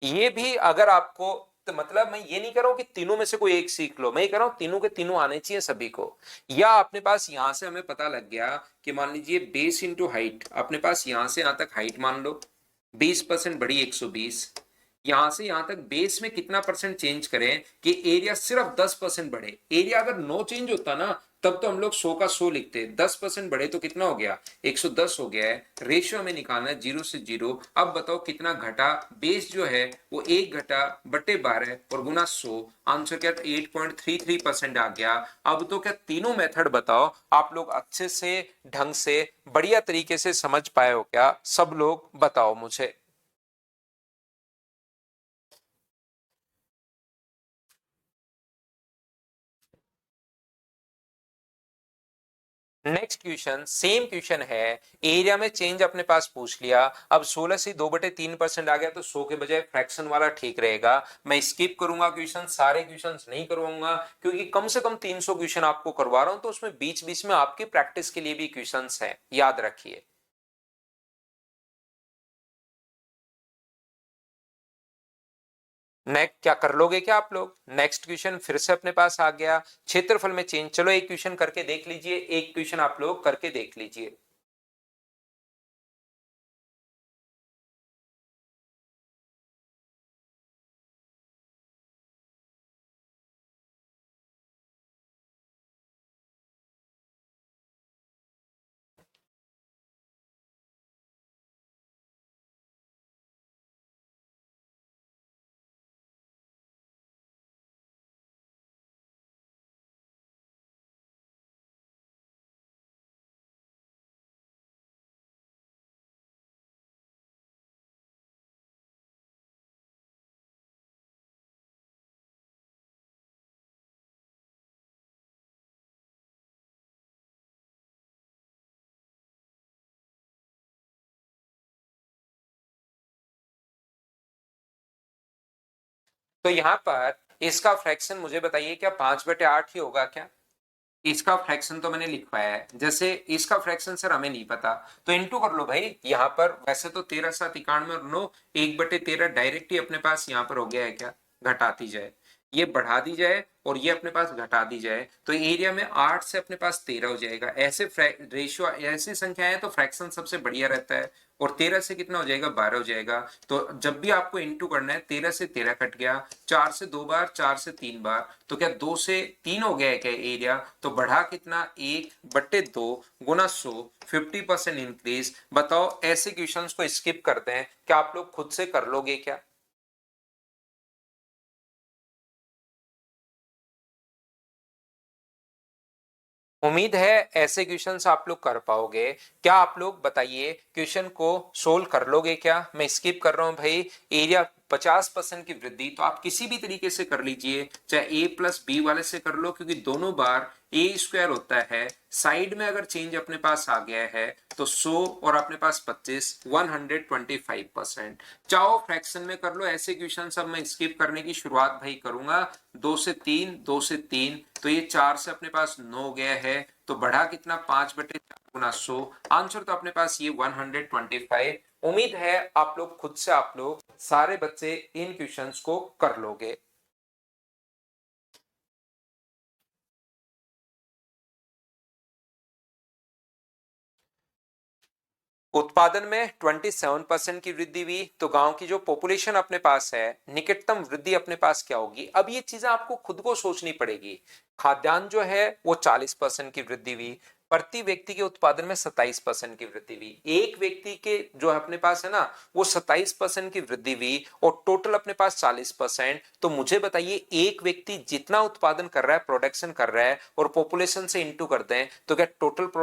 ये भी अगर आपको, तो मतलब मैं ये नहीं कर रहा हूं कि तीनों में से कोई एक सीख लो, मैं ये कर रहा हूं तीनों के तीनों आने चाहिए सभी को। या अपने पास यहां से हमें पता लग गया कि मान लीजिए बेस इंटू हाइट, अपने पास यहां से यहां तक हाइट मान लो 20% बढ़ी 120, यहां से यहां तक बेस में कितना परसेंट चेंज करें कि एरिया सिर्फ 10% बढ़े। एरिया अगर नो चेंज होता ना तब तो हम लोग 100 का 100 लिखते, 10% बढ़े तो कितना हो गया? 110 हो गया है। रेशियो हमें निकालना है 0 से 0। अब बताओ कितना घटा? बेस जो है वो 1 घटा बटे 12 और गुना 100, आंसर क्या? 8.33% आ गया। अब तो क्या तीनों मेथड बताओ आप लोग अच्छे से, ढंग से, बढ़िया तरीके से समझ पाए हो क्या? सब लोग बताओ मुझे। नेक्स्ट क्वेश्चन सेम क्वेश्चन है, एरिया में चेंज अपने पास पूछ लिया। अब 16 से 2/3% आ गया तो 100 के बजाय फ्रैक्शन वाला ठीक रहेगा। मैं स्किप करूंगा क्वेश्चन, सारे क्वेश्चन नहीं करवाऊंगा, क्योंकि कम से कम 300 क्वेश्चन आपको करवा रहा हूं, तो उसमें बीच बीच में आपकी प्रैक्टिस के लिए भी क्वेश्चन है, याद रखिए। नेक्स्ट क्या कर लोगे क्या आप लोग? नेक्स्ट क्वेश्चन फिर से अपने पास आ गया, क्षेत्रफल में चेंज। चलो एक क्वेश्चन करके देख लीजिए, एक क्वेश्चन आप लोग करके देख लीजिए। तो यहां पर इसका फ्रैक्शन मुझे बताइए, क्या 5/8 ही होगा क्या? इसका फ्रैक्शन तो मैंने लिखवाया है, जैसे इसका फ्रैक्शन सर हमें नहीं पता तो इनटू कर लो भाई। यहाँ पर वैसे तो 13 7 91 और 9 1/13 डायरेक्ट ही अपने पास यहाँ पर हो गया है क्या, घटाती जाए, ये बढ़ा दी जाए और ये अपने पास घटा दी जाए तो एरिया में 8 से अपने पास 13 हो जाएगा। ऐसे रेशियो ऐसी संख्या है तो फ्रैक्शन सबसे बढ़िया रहता है। और 13 से कितना हो जाएगा, 12 हो जाएगा। तो जब भी आपको इंटू करना है, 13 से 13 कट गया, 4 से 2 बार, 4 से 3 बार, तो क्या 2 से 3 हो गया है क्या एरिया, तो बढ़ा कितना 1/2 गुना 100, 50% इंक्रीज। बताओ ऐसे क्वेश्चंस को स्किप करते हैं, क्या आप लोग खुद से कर लोगे क्या? उम्मीद है ऐसे क्वेश्चंस आप लोग कर पाओगे। क्या आप लोग बताइए क्वेश्चन को सोल्व कर लोगे क्या? मैं स्किप कर रहा हूं भाई। एरिया 50% की वृद्धि तो आप किसी भी तरीके से कर लीजिए, चाहे ए प्लस बी वाले से कर लो, क्योंकि दोनों बार ए स्क्वायर होता है। साइड में अगर चेंज अपने पास आ गया है तो 100 और अपने पास 25, 125%। चाहो फ्रैक्शन में कर लो ऐसे क्वेश्चन। अब मैं स्किप करने की शुरुआत भाई करूंगा। 2 से 3, 2 से 3, तो ये 4 से अपने पास 9 गया है, तो बढ़ा कितना 5/4 गुना 100। आंसर तो अपने पास ये 125। उम्मीद है आप लोग खुद से आप लोग सारे बच्चे इन क्वेश्चंस को कर लोगे। उत्पादन में 27% की वृद्धि हुई, तो गांव की जो पॉपुलेशन अपने पास है, निकटतम वृद्धि अपने पास क्या होगी? अब ये चीजें आपको खुद को सोचनी पड़ेगी। खाद्यान्न जो है वो 40% की वृद्धि हुई, प्रति व्यक्ति के उत्पादन में 27% की वृद्धि हुई, एक व्यक्ति के जो अपने पास है ना वो 27% की वृद्धि हुई, और टोटल अपने पास 40%। तो मुझे बताइए एक व्यक्ति जितना उत्पादन कर रहा है, प्रोडक्शन कर रहा है, और पॉपुलेशन से इंटू करते हैं, तो क्या टोटल